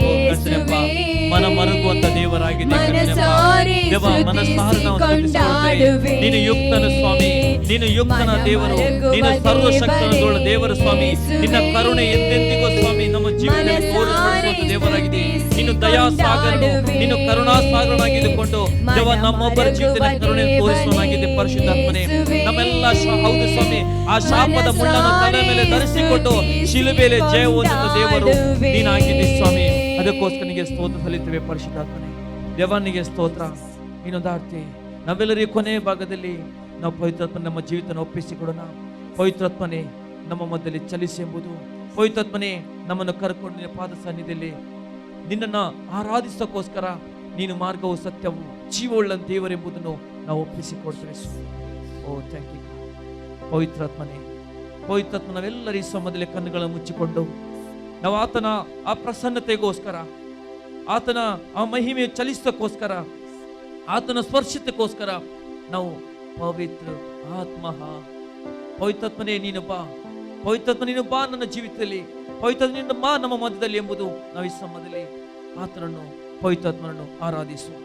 ಯೇಸುವೇ, ಮನ ಮರುಗುವಂತ ದೇವರಾಗಿದೆ. ಮನಸಾರೆ ಸ್ತುತಿಸಿ ಕೊಂಡಾಡುವೆ. ನೀನು ಯುಕ್ತನು ಸ್ವಾಮಿ, ನೀನು ಯುಕ್ತನ ದೇವರು, ನೀನು ಸರ್ವಶಕ್ತನ ದೇವರು ಸ್ವಾಮಿ. ನಿನ್ನ ಕರುಣೆ ಎಂದೆಂದಿಗೂ ಸ್ವಾಮಿ ನಮ್ಮ ಜೀವನದಲ್ಲಿ ತೋರಿಸುವಂತ ದೇವರಾಗಿದೆ. ನೀನು ದಯಾಸಾಗರನು, ನೀನು ಕರುಣಾಸಾಗರನಾಗಿದ್ದುಕೊಂಡು ದೇವ ನಮ್ಮೊಬ್ಬರ ಜೀವಿತದಲ್ಲಿ ಕರುಣೆ ತೋರಿಸುವನಾಗಿದೆ. ಪರಿಶುದ್ಧಾತ್ಮನೇ, ನಮ್ಮೆಲ್ಲ ಹೌದು ಸ್ವಾಮಿ, ಆ ಶಾಪದ ಮುಳ್ಳನ್ನು ತಲೆ ಮೇಲೆ ಧರಿಸಿಕೊಂಡು ಶಿಲುಬೆಯಲ್ಲಿ ಜಯ ಹೊಂದಿದ ದೇವರು ನೀನಾಗಿದ್ದಿ ಸ್ವಾಮಿ. ಅದಕ್ಕೋಸ್ಕರ ನಿನಗೆ ಸ್ತೋತ್ರ ಸಲ್ಲಿಸುತ್ತೇವೆ ಪರಿಶುದ್ಧಾತ್ಮನೇ. ದೇವನಿಗೆ ಸ್ತೋತ್ರ. ಇನ್ನೊಂದಾರ್ತಿ ನಾವೆಲ್ಲರಿಗೂ ಕೊನೆಯ ಭಾಗದಲ್ಲಿ ನಾವು ಪವಿತ್ರಾತ್ಮನೆ ನಮ್ಮ ಜೀವಿತ ಒಪ್ಪಿಸಿಕೊಡೋಣ. ಪವಿತ್ರಾತ್ಮನೆ ನಮ್ಮ ಮಧ್ಯದಲ್ಲಿ ಚಲಿಸಿ ಎಂಬುದು, ಪವಿತ್ರಾತ್ಮನೆ ನಮ್ಮನ್ನು ಕರ್ಕೊಂಡು ನಿನ್ನ ಪಾದ ಸನ್ನಿಧಿಯಲ್ಲಿ ನಿನ್ನನ್ನು ಆರಾಧಿಸೋಕ್ಕೋಸ್ಕರ ನೀನು ಮಾರ್ಗವು ಸತ್ಯವು ಜೀವವುಳ್ಳ ದೇವರೆಂಬುದನ್ನು ನಾವು ಒಪ್ಪಿಸಿಕೊಡ್ತೇವೆ. ಓ ಥ್ಯಾಂಕ್ ಯು ಪವಿತ್ರಾತ್ಮನೆ. ಪವಿತ್ರಾತ್ಮ ನಾವೆಲ್ಲರ ಈ ಸಮಯದಲ್ಲಿ ಕಣ್ಣುಗಳನ್ನು ಮುಚ್ಚಿಕೊಂಡು ನಾವು ಆತನ ಆ ಪ್ರಸನ್ನತೆಗೋಸ್ಕರ, ಆತನ ಆ ಮಹಿಮೆ ಚಲಿಸೋಕ್ಕೋಸ್ಕರ, ಆತನ ಸ್ಪರ್ಶತೆಗೋಸ್ಕರ ನಾವು ಪವಿತ್ರ ಆತ್ಮ ಪವಿತ್ರಾತ್ಮನೇ ನೀನು ಬಾ, ಪವಿತ್ರಾತ್ಮ ನೀನು ಬಾ ನನ್ನ ಜೀವಿತದಲ್ಲಿ, ಪವಿತ್ರಾತ್ಮ ನೀನು ಬಾ ನಮ್ಮ ಮಧ್ಯದಲ್ಲಿ ಎಂಬುದು ನಾವು ಈ ಸಮಯದಲ್ಲಿ ಆತನನ್ನು ಪವಿತ್ರಾತ್ಮನನ್ನು ಆರಾಧಿಸುವ.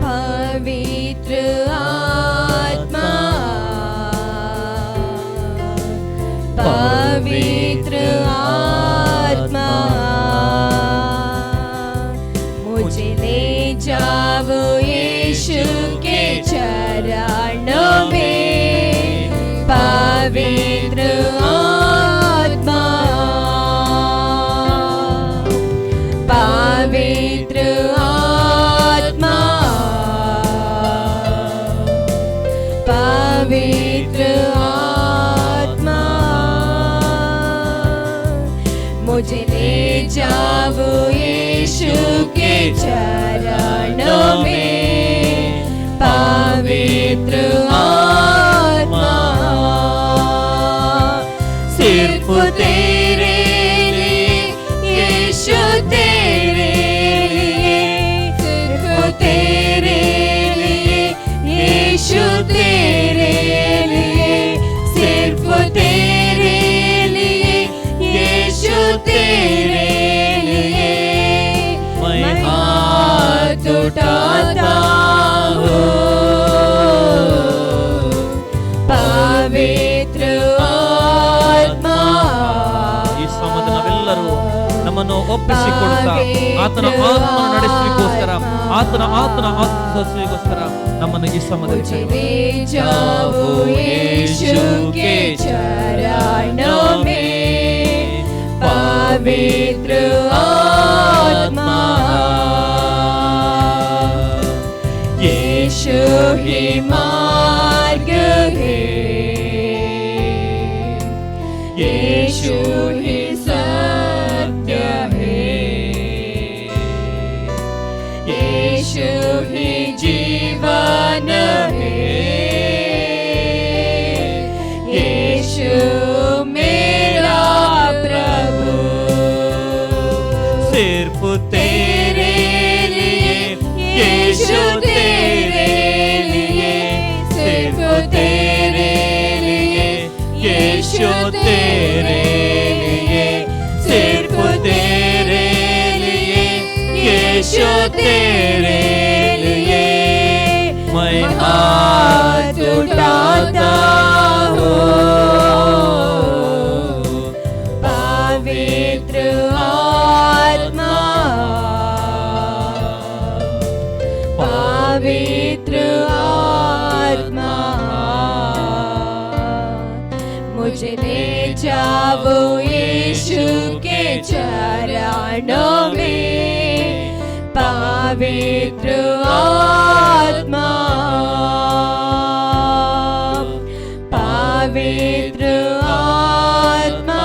पवित्र आत्मा, पवित्र आत्मा, मुझे ले जाओ यीशु के चरणों में. पवित्र आत्मा, पवित्र आत्मा, पवित्र आत्मा, मुझे ले जाओ यीशु के चरणों में. पवित्र आत्मा, सिर्फ तेरे लिए यीशु, तेरे लिए, सिर्फ तेरे लिए यीशु, तेरे लिए, सिर्फ तेरे लिए यीशु, तेरे लिए मैं हाथ उठाता हूँ. पवित्र आत्मा, ಈ ಸಮಯದ ನಾವೆಲ್ಲರೂ ನಮ್ಮನ್ನು ಒಪ್ಪಿಸಿಕೊಡುತ್ತಾ ಆತನ ಆತ್ಮ ನಡೆಸಲಿಕ್ಕೋಸ್ಕರ, ಆತನ ಆತ್ಮಗೋಸ್ಕರ ನಮ್ಮನ್ನು ಈ ಸಮಯದಲ್ಲಿ ले जाओ यीशु के चरणों में. पवित्र आत्मा, यीशु ही मार्ग है, यीशु तेरे लिए, सिर्फ तेरे लिए, यीशु तेरे लिए मैं हाथ उठाता हूँ। पवित्र आत्मा, पवित्र आत्मा, मुझे ले जाओ यीशु के चरणों में। पवित्र आत्मा, पवित्र आत्मा,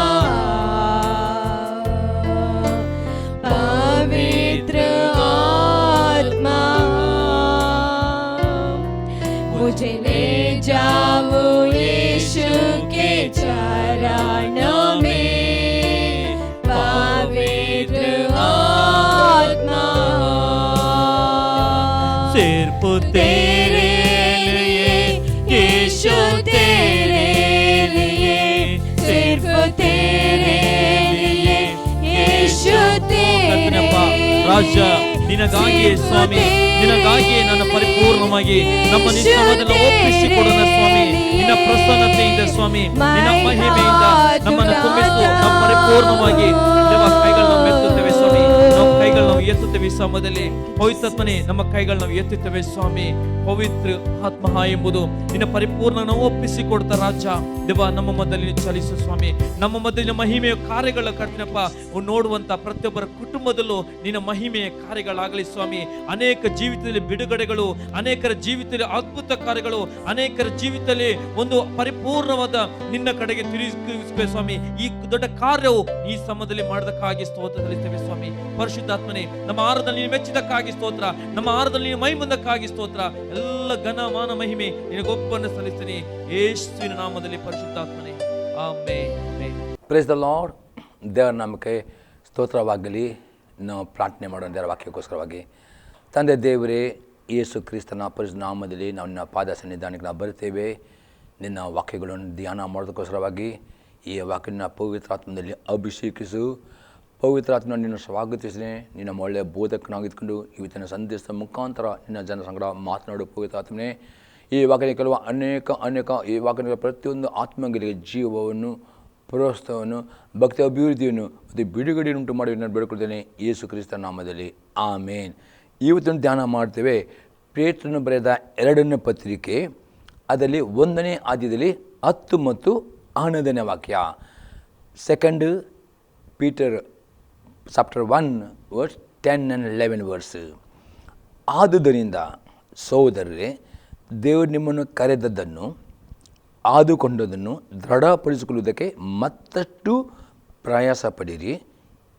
पवित्र आत्मा, मुझे ले जाओ यीशु के चरणों में। पवित्र आत्मा, सिर्फ तेरे लिए, यीशु तेरे लिए, सिर्फ तेरे लिए, यीशु तेरे ರಾಜ ನಿನಗಾಗಿಯೇ ಸ್ವಾಮಿ, ನಿನಗಾಗಿಯೇ ನನ್ನ ಪರಿಪೂರ್ಣವಾಗಿ ನಮ್ಮ ನಿಶ್ಚಯವನ್ನು ಒಪ್ಪಿಸಿಕೊಡೋಣ ಸ್ವಾಮಿ. ನಿನ್ನ ಪ್ರಸನ್ನತೆಯಿಂದ ಸ್ವಾಮಿ, ನಿನ್ನ ಮಹಿಮೆಯಿಂದ ನಮ್ಮನ್ನು ತುಂಬಿಸು. ನಾವು ಪರಿಪೂರ್ಣವಾಗಿ ದೇವ ಕೈಗಳನ್ನು ಎತ್ತುತ್ತೇವೆ ಸ್ವಾಮಿ, ನಾವು ಕೈಗಳನ್ನು ಎತ್ತುತ್ತೇವೆ ಸಮಯದಲ್ಲಿ. ಪವಿತ್ರಾತ್ಮನೇ ನಮ್ಮ ಕೈಗಳನ್ನು ಎತ್ತುತ್ತೇವೆ ಸ್ವಾಮಿ. ಪವಿತ್ರ ಆತ್ಮ ಎಂಬುದು ನಿನ್ನ ಪರಿಪೂರ್ಣ ನಾವು ಒಪ್ಪಿಸಿಕೊಡ್ತಾ ರಾಜ ದೇವ ನಮ್ಮ ಮಧ್ಯದಲ್ಲಿ ಚಲಿಸು ಸ್ವಾಮಿ. ನಮ್ಮ ಮಧ್ಯೆ ಮಹಿಮೆಯ ಕಾರ್ಯಗಳ ಕರ್ತನಪ್ಪ ನೋಡುವಂತ ಪ್ರತಿಯೊಬ್ಬರ ಕುಟುಂಬದಲ್ಲೂ ನಿನ್ನ ಮಹಿಮೆಯ ಕಾರ್ಯಗಳಾಗಲಿ ಸ್ವಾಮಿ. ಅನೇಕ ಜೀವಿತದಲ್ಲಿ ಬಿಡುಗಡೆಗಳು, ಅನೇಕರ ಜೀವಿತದಲ್ಲಿ ಅದ್ಭುತ ಕಾರ್ಯಗಳು, ಅನೇಕರ ಜೀವಿತದಲ್ಲಿ ಒಂದು ಪರಿಪೂರ್ಣವಾದ ನಿನ್ನ ಕಡೆಗೆ ತಿರುಗಿಸುವೆ ಸ್ವಾಮಿ. ಈ ದೊಡ್ಡ ಕಾರ್ಯವು ಈ ಸಮಯದಲ್ಲಿ ಮಾಡೋದಕ್ಕಾಗಿ ಸ್ತೋತ್ರ ಸಲ್ಲಿಸ್ತೇವೆ ಸ್ವಾಮಿ. ಪರಿಶುದ್ಧಾತ್ಮನೇ ನಮ್ಮ ಆರಾಧನೆ ನೀನು ಮೆಚ್ಚಿದಕ್ಕಾಗಿ ಸ್ತೋತ್ರ, ನಮ್ಮ ಆರಾಧನೆ ನೀನು ಮಹಿಮಂದಕ್ಕಾಗಿ ಸ್ತೋತ್ರ. ಎಲ್ಲ ಘನ ಮಾನ ಮಹಿಮೆ ನಿನಗೊಬ್ಬನ್ನು ಸಲ್ಲಿಸ್ತೀನಿ ಯೇಸುವಿನ ನಾಮದಲ್ಲಿ ಪರಿಶುದ್ಧಾತ್ಮನೇ, ಆಮೆನ್. Price the lord. ದೇವರ ನಾಮಕ್ಕೆ ಸ್ತೋತ್ರವಾಗಲಿ. ನಾವು ಪ್ರಾರ್ಥನೆ ಮಾಡೋಣ ದೇವರ ವಾಕ್ಯಕ್ಕೋಸ್ಕರವಾಗಿ. ತಂದೆ ದೇವರೇ, ಯೇಸು ಕ್ರಿಸ್ತನ ಪರಿಶುದ್ಧ ನಾಮದಲ್ಲಿ ನಾವು ನಿನ್ನ ಪಾದ ಸನ್ನಿಧಾನಕ್ಕೆ ನಾವು ಬರುತ್ತೇವೆ. ನಿನ್ನ ವಾಕ್ಯಗಳನ್ನು ಧ್ಯಾನ ಮಾಡೋದಕ್ಕೋಸ್ಕರವಾಗಿ ಈ ವಾಕ್ಯನ ಪವಿತ್ರಾತ್ಮದಲ್ಲಿ ಅಭಿಷೇಕಿಸು. ಪವಿತ್ರಾತ್ಮ ನಿನ್ನ ಸ್ವಾಗತಿಸಿದೆ. ನಿನ್ನ ಒಳ್ಳೆಯ ಬೋಧಕನಾಗಿದ್ಕೊಂಡು ಇವತ್ತಿನ ಸಂದೇಶದ ಮುಖಾಂತರ ನಿನ್ನ ಜನ ಸಂಗಡ ಮಾತನಾಡು ಪವಿತ್ರಾತ್ಮನೇ. ಈ ವಾಕ್ಯದ ಕೆಲವು ಅನೇಕ ಈ ವಾಕ್ಯದ ಪ್ರತಿಯೊಂದು ಆತ್ಮಗಳಿಗೆ ಜೀವವನ್ನು, ಪ್ರೋತ್ಸಾಹವನ್ನು, ಭಕ್ತಿ ಅಭಿವೃದ್ಧಿಯನ್ನು ಮತ್ತು ಬಿಡುಗಡೆಯುಂಟು ಮಾಡಿ ನಾನು ಬೇಡಿಕೊಳ್ತೇನೆ ಯೇಸು ಕ್ರಿಸ್ತ ನಾಮದಲ್ಲಿ, ಆಮೇನ್. ಇವತ್ತನ್ನು ಧ್ಯಾನ ಮಾಡ್ತೇವೆ ಪೇತ್ರನು ಬರೆದ 2ನೇ ಪತ್ರಿಕೆ, ಅದರಲ್ಲಿ 1ನೇ ಆದ್ಯದಲ್ಲಿ 10 ಮತ್ತು 11ನೇ ವಾಕ್ಯ. 2 Peter chapter 1 verse 10 and 11 verse. ಆದುದರಿಂದ ಸಹೋದರರೇ, ದೇವರು ನಿಮ್ಮನ್ನು ಕರೆದದ್ದನ್ನು, ಆದುಕೊಂಡದನ್ನು ದೃಢಪಡಿಸಿಕೊಳ್ಳುವುದಕ್ಕೆ ಮತ್ತಷ್ಟು ಪ್ರಯಾಸ ಪಡಿರಿ.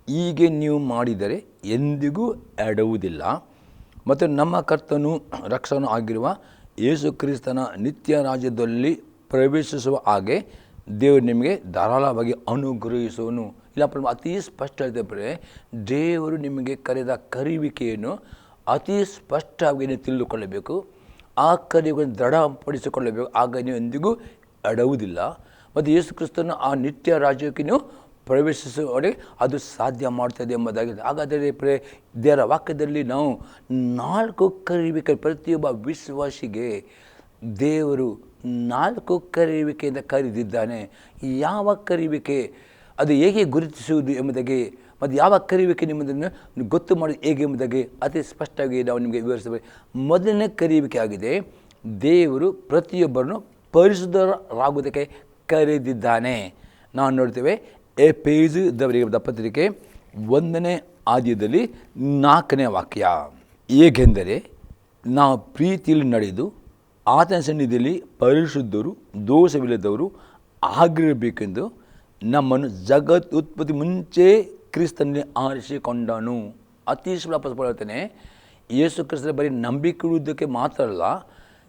ಹೀಗೆ ನೀವು ಮಾಡಿದರೆ ಎಂದಿಗೂ ಎಡವುವುದಿಲ್ಲ. ಮತ್ತು ನಮ್ಮ ಕರ್ತನೂ ರಕ್ಷಕನೂ ಆಗಿರುವ ಯೇಸು ಕ್ರಿಸ್ತನ ನಿತ್ಯ ರಾಜ್ಯದಲ್ಲಿ ಪ್ರವೇಶಿಸುವ ಹಾಗೆ ದೇವರು ನಿಮಗೆ ಧಾರಾಳವಾಗಿ ಅನುಗ್ರಹಿಸುವನು. ಇಲ್ಲ ಅತಿ ಸ್ಪಷ್ಟ ಹೇಳ್ತೇವೆ, ದೇವರು ನಿಮಗೆ ಕರೆದ ಕರೆಯುವಿಕೆಯನ್ನು ಅತಿ ಸ್ಪಷ್ಟವಾಗಿ ನೀವು ತಿಳಿದುಕೊಳ್ಳಬೇಕು. ಆ ಕರೆಯುವಿಕೆಯನ್ನು ದೃಢಪಡಿಸಿಕೊಳ್ಳಬೇಕು. ಆಗ ನೀವು ಎಂದಿಗೂ ಎಡವುವುದಿಲ್ಲ. ಮತ್ತು ಯೇಸು ಕ್ರಿಸ್ತನ ಆ ನಿತ್ಯ ರಾಜ್ಯಕ್ಕೆ ನೀವು ಪ್ರವೇಶಿಸುವವರೆಗೆ ಅದು ಸಾಧ್ಯ ಮಾಡ್ತದೆ ಎಂಬುದಾಗಿದೆ. ಹಾಗಾದರೆ ದೇವರ ವಾಕ್ಯದಲ್ಲಿ ನಾವು 4 ಕರೆಯುವಿಕೆ, ಪ್ರತಿಯೊಬ್ಬ ವಿಶ್ವಾಸಿಗೆ ದೇವರು 4 ಕರೆಯುವಿಕೆಯಿಂದ ಕರೆದಿದ್ದಾನೆ. ಯಾವ ಕರೆಯುವಿಕೆ, ಅದು ಹೇಗೆ ಗುರುತಿಸುವುದು ಎಂಬುದಾಗಿ ಮತ್ತು ಯಾವ ಕರೆಯುವಿಕೆ ನಿಮ್ಮದನ್ನು ಗೊತ್ತು ಮಾಡೋದು ಹೇಗೆ ಎಂಬುದಾಗಿ ಅತಿ ಸ್ಪಷ್ಟವಾಗಿ ನಾವು ನಿಮಗೆ ವಿವರಿಸಬೇಕು. ಮೊದಲನೇ ಕರೆಯುವಿಕೆ ಆಗಿದೆ, ದೇವರು ಪ್ರತಿಯೊಬ್ಬರನ್ನು ಪರಿಶುದ್ಧರಾಗುವುದಕ್ಕೆ ಕರೆದಿದ್ದಾನೆ. ನಾವು ನೋಡ್ತೇವೆ ಎಫೆಸದವರಿಗೆ ಪತ್ರಿಕೆ 1ನೇ ಆದ್ಯದಲ್ಲಿ 4ನೇ ವಾಕ್ಯ. ಹೇಗೆಂದರೆ, ನಾವು ಪ್ರೀತಿಯಲ್ಲಿ ನಡೆದು ಆತನ ಸನ್ನಿಧಿಯಲ್ಲಿ ಪರಿಶುದ್ಧರು, ದೋಷವಿಲ್ಲದವರು ಆಗಿರಬೇಕೆಂದು ನಮ್ಮನ್ನು ಜಗತ್ ಉತ್ಪತ್ತಿ ಮುಂಚೆ ಕ್ರಿಸ್ತನಲ್ಲಿ ಆರಿಸಿಕೊಂಡನು. ಅತಿ ಹೇಳ್ತಾನೆ, ಯೇಸು ಕ್ರಿಸ್ತನ ಬರೀ ನಂಬಿಕೆ ಇಡುವುದಕ್ಕೆ ಮಾತ್ರ ಅಲ್ಲ,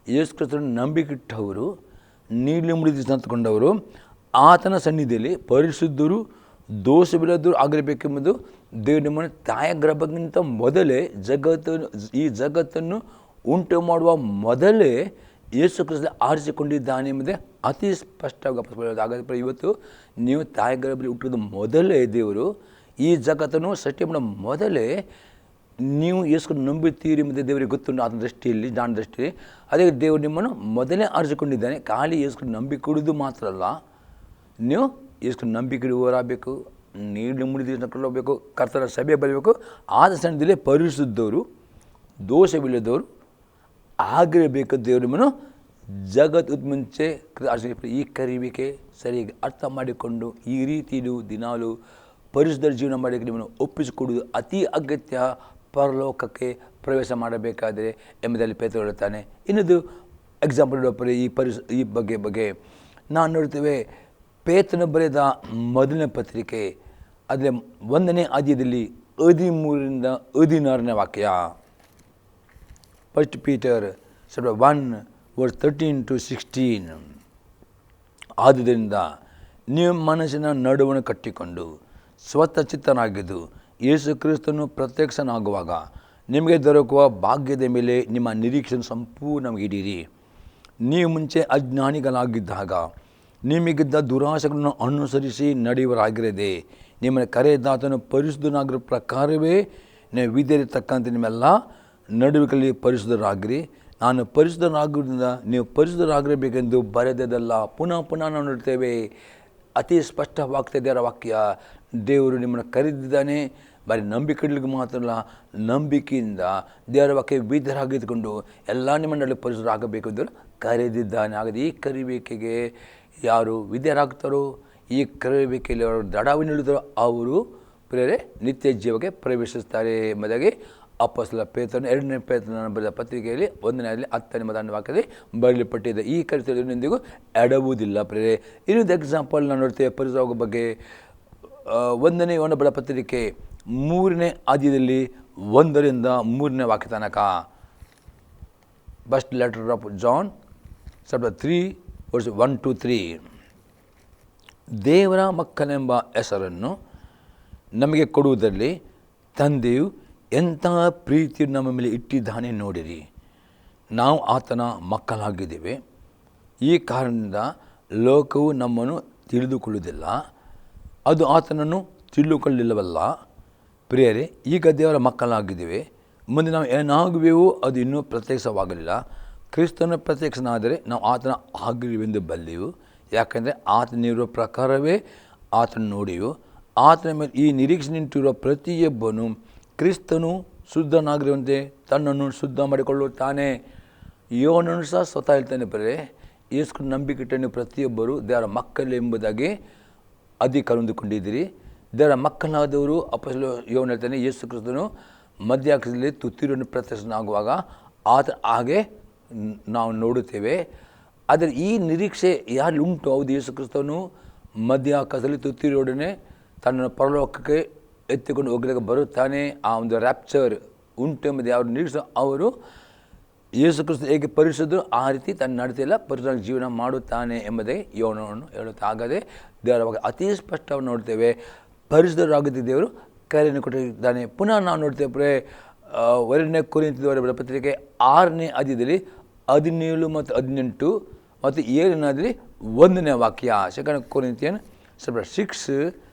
ಯೇಸು ಕ್ರಿಸ್ತನ ನಂಬಿಕೆ ಇಟ್ಟವರು, ನೀಲಿ ಮುಡಿದು ತಂದುಕೊಂಡವರು ಆತನ ಸನ್ನಿಧಿಯಲ್ಲಿ ಪರಿಶುದ್ಧರು, ದೋಷವಿಲ್ಲದವರು ಆಗಿರಬೇಕೆಂಬುದು ದೇವರು ನಮ್ಮನ್ನು ತಾಯ ಗರ್ಭಕ್ಕಿಂತ ಮೊದಲೇ ಈ ಜಗತ್ತನ್ನು ಉಂಟು ಮಾಡುವ ಮೊದಲೇ ಯೇಸು ಕ್ರಿಸ್ತ ಆರಿಸಿಕೊಂಡಿದ್ದಾನೆ ಎಂಬುದೇ ಅತಿ ಸ್ಪಷ್ಟವಾಗಿ ಅಪೊಸ್ತಲರು. ಹಾಗಾದರೆ ಇವತ್ತು ನೀವು ತಾಯಿ ಗರ್ಭದಲ್ಲಿ ಹುಟ್ಟಿದ ಮೊದಲೇ ದೇವರು ಈ ಜಗತ್ತನ್ನು ಸೃಷ್ಟಿ ಮಾಡೋ ಮೊದಲೇ ನೀವು ಯೇಸುವನ್ನು ನಂಬುತ್ತೀರಿ ಎಂಬುದೇ ದೇವರಿಗೆ ಗೊತ್ತುಂಟು. ಆತನ ದೃಷ್ಟಿಯಲ್ಲಿ, ಜ್ಞಾನ ದೃಷ್ಟಿಯಲ್ಲಿ. ಅದೇ ದೇವರು ನಿಮ್ಮನ್ನು ಮೊದಲೇ ಆರಿಸಿಕೊಂಡಿದ್ದಾನೆ. ಖಾಲಿ ಯೇಸುವನ್ನು ನಂಬಿಕೊಡುವುದು ಮಾತ್ರ ಅಲ್ಲ, ನೀವು ಯೇಸುವನ್ನು ನಂಬಿಕೆಡುವವರಾಗಬೇಕು, ನೀರು ಮುಡಿದು ಕರ್ತನ ಸಭೆ ಬರಬೇಕು. ಆದ ಸಮಯದಲ್ಲಿ ಪರಿಶುದ್ಧವರು, ದೋಷವಿಲ್ಲದವರು ಆಗಿರಬೇಕು. ದೇವರು ನಿಮ್ಮನ್ನು ಜಗತ್ತು ಮುಂಚೆ ಈ ಕರಿವಿಕೆ ಸರಿಯಾಗಿ ಅರ್ಥ ಮಾಡಿಕೊಂಡು ಈ ರೀತಿ ದಿನಾಲು ಪರಿಶುದ್ಧ ಜೀವನ ಮಾಡಲಿಕ್ಕೆ ನಿಮ್ಮನ್ನು ಒಪ್ಪಿಸಿಕೊಡುವುದು ಅತಿ ಅಗತ್ಯ. ಪರಲೋಕಕ್ಕೆ ಪ್ರವೇಶ ಮಾಡಬೇಕಾದರೆ ಎಂಬುದರಲ್ಲಿ ಪೇತ್ರ ಹೇಳುತ್ತಾನೆ. ಇನ್ನೊಂದು ಎಕ್ಸಾಂಪಲ್ ನೋಡಪ್ಪರೆ ಈ ಬಗ್ಗೆ ನಾನು ನೋಡ್ತೇವೆ. ಪೇತ್ರನ ಬರೆದ ಮೊದಲನೇ ಪತ್ರಿಕೆ ಅದರ 1ನೇ ಅಧ್ಯಾಯದಲ್ಲಿ 13ರಿಂದ 16ನೇ ವಾಕ್ಯ. First Peter chapter 1 verse 13 to 16. ಆದುದರಿಂದ ನೀವು ಮನಸ್ಸಿನ ನಡುವನ್ನು ಕಟ್ಟಿಕೊಂಡು ಸ್ವತಃಚಿತ್ತನಾಗಿದ್ದು ಯೇಸು ಕ್ರಿಸ್ತನು ಪ್ರತ್ಯಕ್ಷನಾಗುವಾಗ ನಿಮಗೆ ದೊರಕುವ ಭಾಗ್ಯದ ಮೇಲೆ ನಿಮ್ಮ ನಿರೀಕ್ಷೆಯನ್ನು ಸಂಪೂರ್ಣವಾಗಿ ಇಡೀರಿ. ನೀವು ಮುಂಚೆ ಅಜ್ಞಾನಿಗಳಾಗಿದ್ದಾಗ ನಿಮಗಿದ್ದ ದುರಾಶೆಗಳನ್ನು ಅನುಸರಿಸಿ ನಡೆಯುವರಾಗಿರದೆ ನಿಮ್ಮನ್ನು ಕರೆದಾತನು ಪರಿಶುದ್ಧನಾಗಿರೋ ಪ್ರಕಾರವೇ ನೀವು ವಿಧೇಯತಕ್ಕಂತೆ ನಿಮ್ಮೆಲ್ಲ ನಡುವಿನಲ್ಲಿ ಪರಿಶುದ್ಧರಾಗಿರಿ. ನಾನು ಪರಿಶುದ್ಧನಾಗುವುದರಿಂದ ನೀವು ಪರಿಶುದ್ಧರಾಗಿರಬೇಕೆಂದು ಬರೆದದಲ್ಲ. ಪುನಃ ನಾವು ನೋಡ್ತೇವೆ, ಅತಿ ಸ್ಪಷ್ಟವಾಗ್ತಾ ದೇವರ ವಾಕ್ಯ. ದೇವರು ನಿಮ್ಮನ್ನು ಕರೆದಿದ್ದಾನೆ. ಬರೀ ನಂಬಿಕೆಗಳಿಗೆ ಮಾತ್ರ ಅಲ್ಲ, ನಂಬಿಕೆಯಿಂದ ದೇವರ ವಾಕ್ಯ ವಿಧರಾಗಿದ್ದುಕೊಂಡು ಎಲ್ಲ ನಿಮ್ಮ ನಡುವೆ ಪರಿಶುದ್ಧರಾಗಬೇಕು ಎಂದು ಕರೆದಿದ್ದಾನೆ. ಹಾಗಾದರೆ ಈ ಕರಿಬೇಕೆಗೆ ಯಾರು ವಿಧೇಯರಾಗ್ತಾರೋ, ಈ ಕರಿಬೇಕೆಯಲ್ಲಿ ಅವರು ದಡಾವಿ ನಿಲ್ಲುತ್ತಾರೋ ಅವರು ಪ್ರೇರೆ ನಿತ್ಯ ಜೀವಕ್ಕೆ ಪ್ರವೇಶಿಸ್ತಾರೆ ಎಂಬುದಾಗಿ ಅಪೊಸ್ತಲ ಪೇತ್ರನ 2ನೇ ಪೇತ್ರನ ಬರೆದ ಪತ್ರಿಕೆಯಲ್ಲಿ 1ನೇ 10ನೇ ವಾಕ್ಯದಲ್ಲಿ ಬರೆಯಲ್ಪಟ್ಟಿದೆ. ಈ ಕರಿತದಲ್ಲಿ ಎಂದಿಗೂ ಎಡವುವುದಿಲ್ಲ ಪ್ರೇರೆ. ಇನ್ನೊಂದು ಎಕ್ಸಾಂಪಲ್ ನಾನು ನೋಡ್ತೇವೆ ಪರಿಶುದ್ಧ ಬಗ್ಗೆ. 1ನೇ ಯೋಹನ ಬರೆದ ಪತ್ರಿಕೆ 3ನೇ ಅಧ್ಯಾಯದಲ್ಲಿ 1ರಿಂದ 3ನೇ ವಾಕ್ಯ ತನಕ. First letter of John chapter 3 verse 1 to 3. ದೇವರ ಮಕ್ಕಳೆಂಬ ಹೆಸರನ್ನು ನಮಗೆ ಕೊಡುವುದರಲ್ಲಿ ತಂದೆಯು ಎಂತಹ ಪ್ರೀತಿಯನ್ನು ನಮ್ಮ ಮೇಲೆ ಇಟ್ಟಿದ್ದಾನೆ ನೋಡಿರಿ. ನಾವು ಆತನ ಮಕ್ಕಳಾಗಿದ್ದೇವೆ. ಈ ಕಾರಣದಿಂದ ಲೋಕವು ನಮ್ಮನ್ನು ತಿಳಿದುಕೊಳ್ಳುವುದಿಲ್ಲ, ಅದು ಆತನನ್ನು ತಿಳಿದುಕೊಳ್ಳಲಿಲ್ಲವಲ್ಲ. ಪ್ರಿಯರೇ, ಈಗ ದೇವರ ಮಕ್ಕಳಾಗಿದ್ದೇವೆ. ಮುಂದೆ ನಾವು ಏನಾಗುವೆವೋ ಅದು ಇನ್ನೂ ಪ್ರತ್ಯಕ್ಷವಾಗಲಿಲ್ಲ. ಕ್ರಿಸ್ತನ ಪ್ರತ್ಯಕ್ಷನಾದರೆ ನಾವು ಆತನ ಆಗಿರುವೆಂದು ಬಲ್ಲೆವು. ಯಾಕೆಂದರೆ ಆತನಿರುವ ಪ್ರಕಾರವೇ ಆತನ ನೋಡಿಯು. ಆತನ ಮೇಲೆ ಈ ನಿರೀಕ್ಷೆ ನಿಂತಿರುವ ಪ್ರತಿಯೊಬ್ಬನು ಕ್ರಿಸ್ತನು ಶುದ್ಧನಾಗಿರುವಂತೆ ತನ್ನನ್ನು ಶುದ್ಧ ಮಾಡಿಕೊಳ್ಳುತ್ತಾನೆ. ಯೋನನು ಸಹ ಸ್ವತಃ ಹೇಳ್ತಾನೆ, ಬರೇ ಯೇಸು ನಂಬಿಕೆಟ್ಟು ನೀವು ಪ್ರತಿಯೊಬ್ಬರು ದೇವರ ಮಕ್ಕಳು ಎಂಬುದಾಗಿ ಅಧಿಕಾರ ಹೊಂದಿಕೊಂಡಿದ್ದೀರಿ. ದೇವರ ಮಕ್ಕಳಾದವರು ಅಪೊಸ್ತಲ ಯೋನ ಹೇಳ್ತಾನೆ, ಯೇಸು ಕ್ರಿಸ್ತನು ಮಧ್ಯಾಕಾಶದಲ್ಲಿ ತುತ್ತಿರೋನು ಪ್ರತ್ಯಕ್ಷನಾಗುವಾಗ ಆತ ಹಾಗೆ ನಾವು ನೋಡುತ್ತೇವೆ. ಆದರೆ ಈ ನಿರೀಕ್ಷೆ ಯಾರು ಉಂಟು? ಹೌದು, ಯೇಸು ಕ್ರಿಸ್ತನು ಮಧ್ಯಾಕಾಶದಲ್ಲಿ ತುತ್ತಿರೋಡನೆ ತನ್ನ ಪರಲೋಕಕ್ಕೆ ಎತ್ತಿಕೊಂಡು ಹೋಗಲಿಕ್ಕೆ ಬರುತ್ತಾನೆ. ಆ ಒಂದು ರ್ಯಾಪ್ಚರ್ ಉಂಟು ಎಂಬುದು ಯಾರು ನಿರೀಕ್ಷೆ, ಅವರು ಯೇಸು ಕ್ರಿಸ್ತ ಹೇಗೆ ಪರಿಶುದ್ಧರು ಆ ರೀತಿ ತನ್ನ ನಡತೆಯಲ್ಲ ಪರಿಶುದ್ಧ ಜೀವನ ಮಾಡುತ್ತಾನೆ ಎಂಬುದೇ ಯೋನವನ್ನು ಹೇಳುತ್ತೆ. ಹಾಗಾದರೆ ದೇವರ ಬಗ್ಗೆ ಅತಿ ಸ್ಪಷ್ಟವಾಗಿ ನೋಡ್ತೇವೆ, ಪರಿಶುದ್ಧರಾಗಿದ್ದ ದೇವರು ಕರೆಯನ್ನು ಕೊಟ್ಟಿದ್ದಾನೆ. ಪುನಃ ನಾವು ನೋಡ್ತೇವೆ 2ನೇ ಕೊರಿಂಥದವರ ಪತ್ರಿಕೆ 6ನೇ ಅಧ್ಯಾಯದಲ್ಲಿ 17 ಮತ್ತು 18 ಮತ್ತು 7ನೇ 1ನೇ ವಾಕ್ಯ. 2 Corinthians chapter 6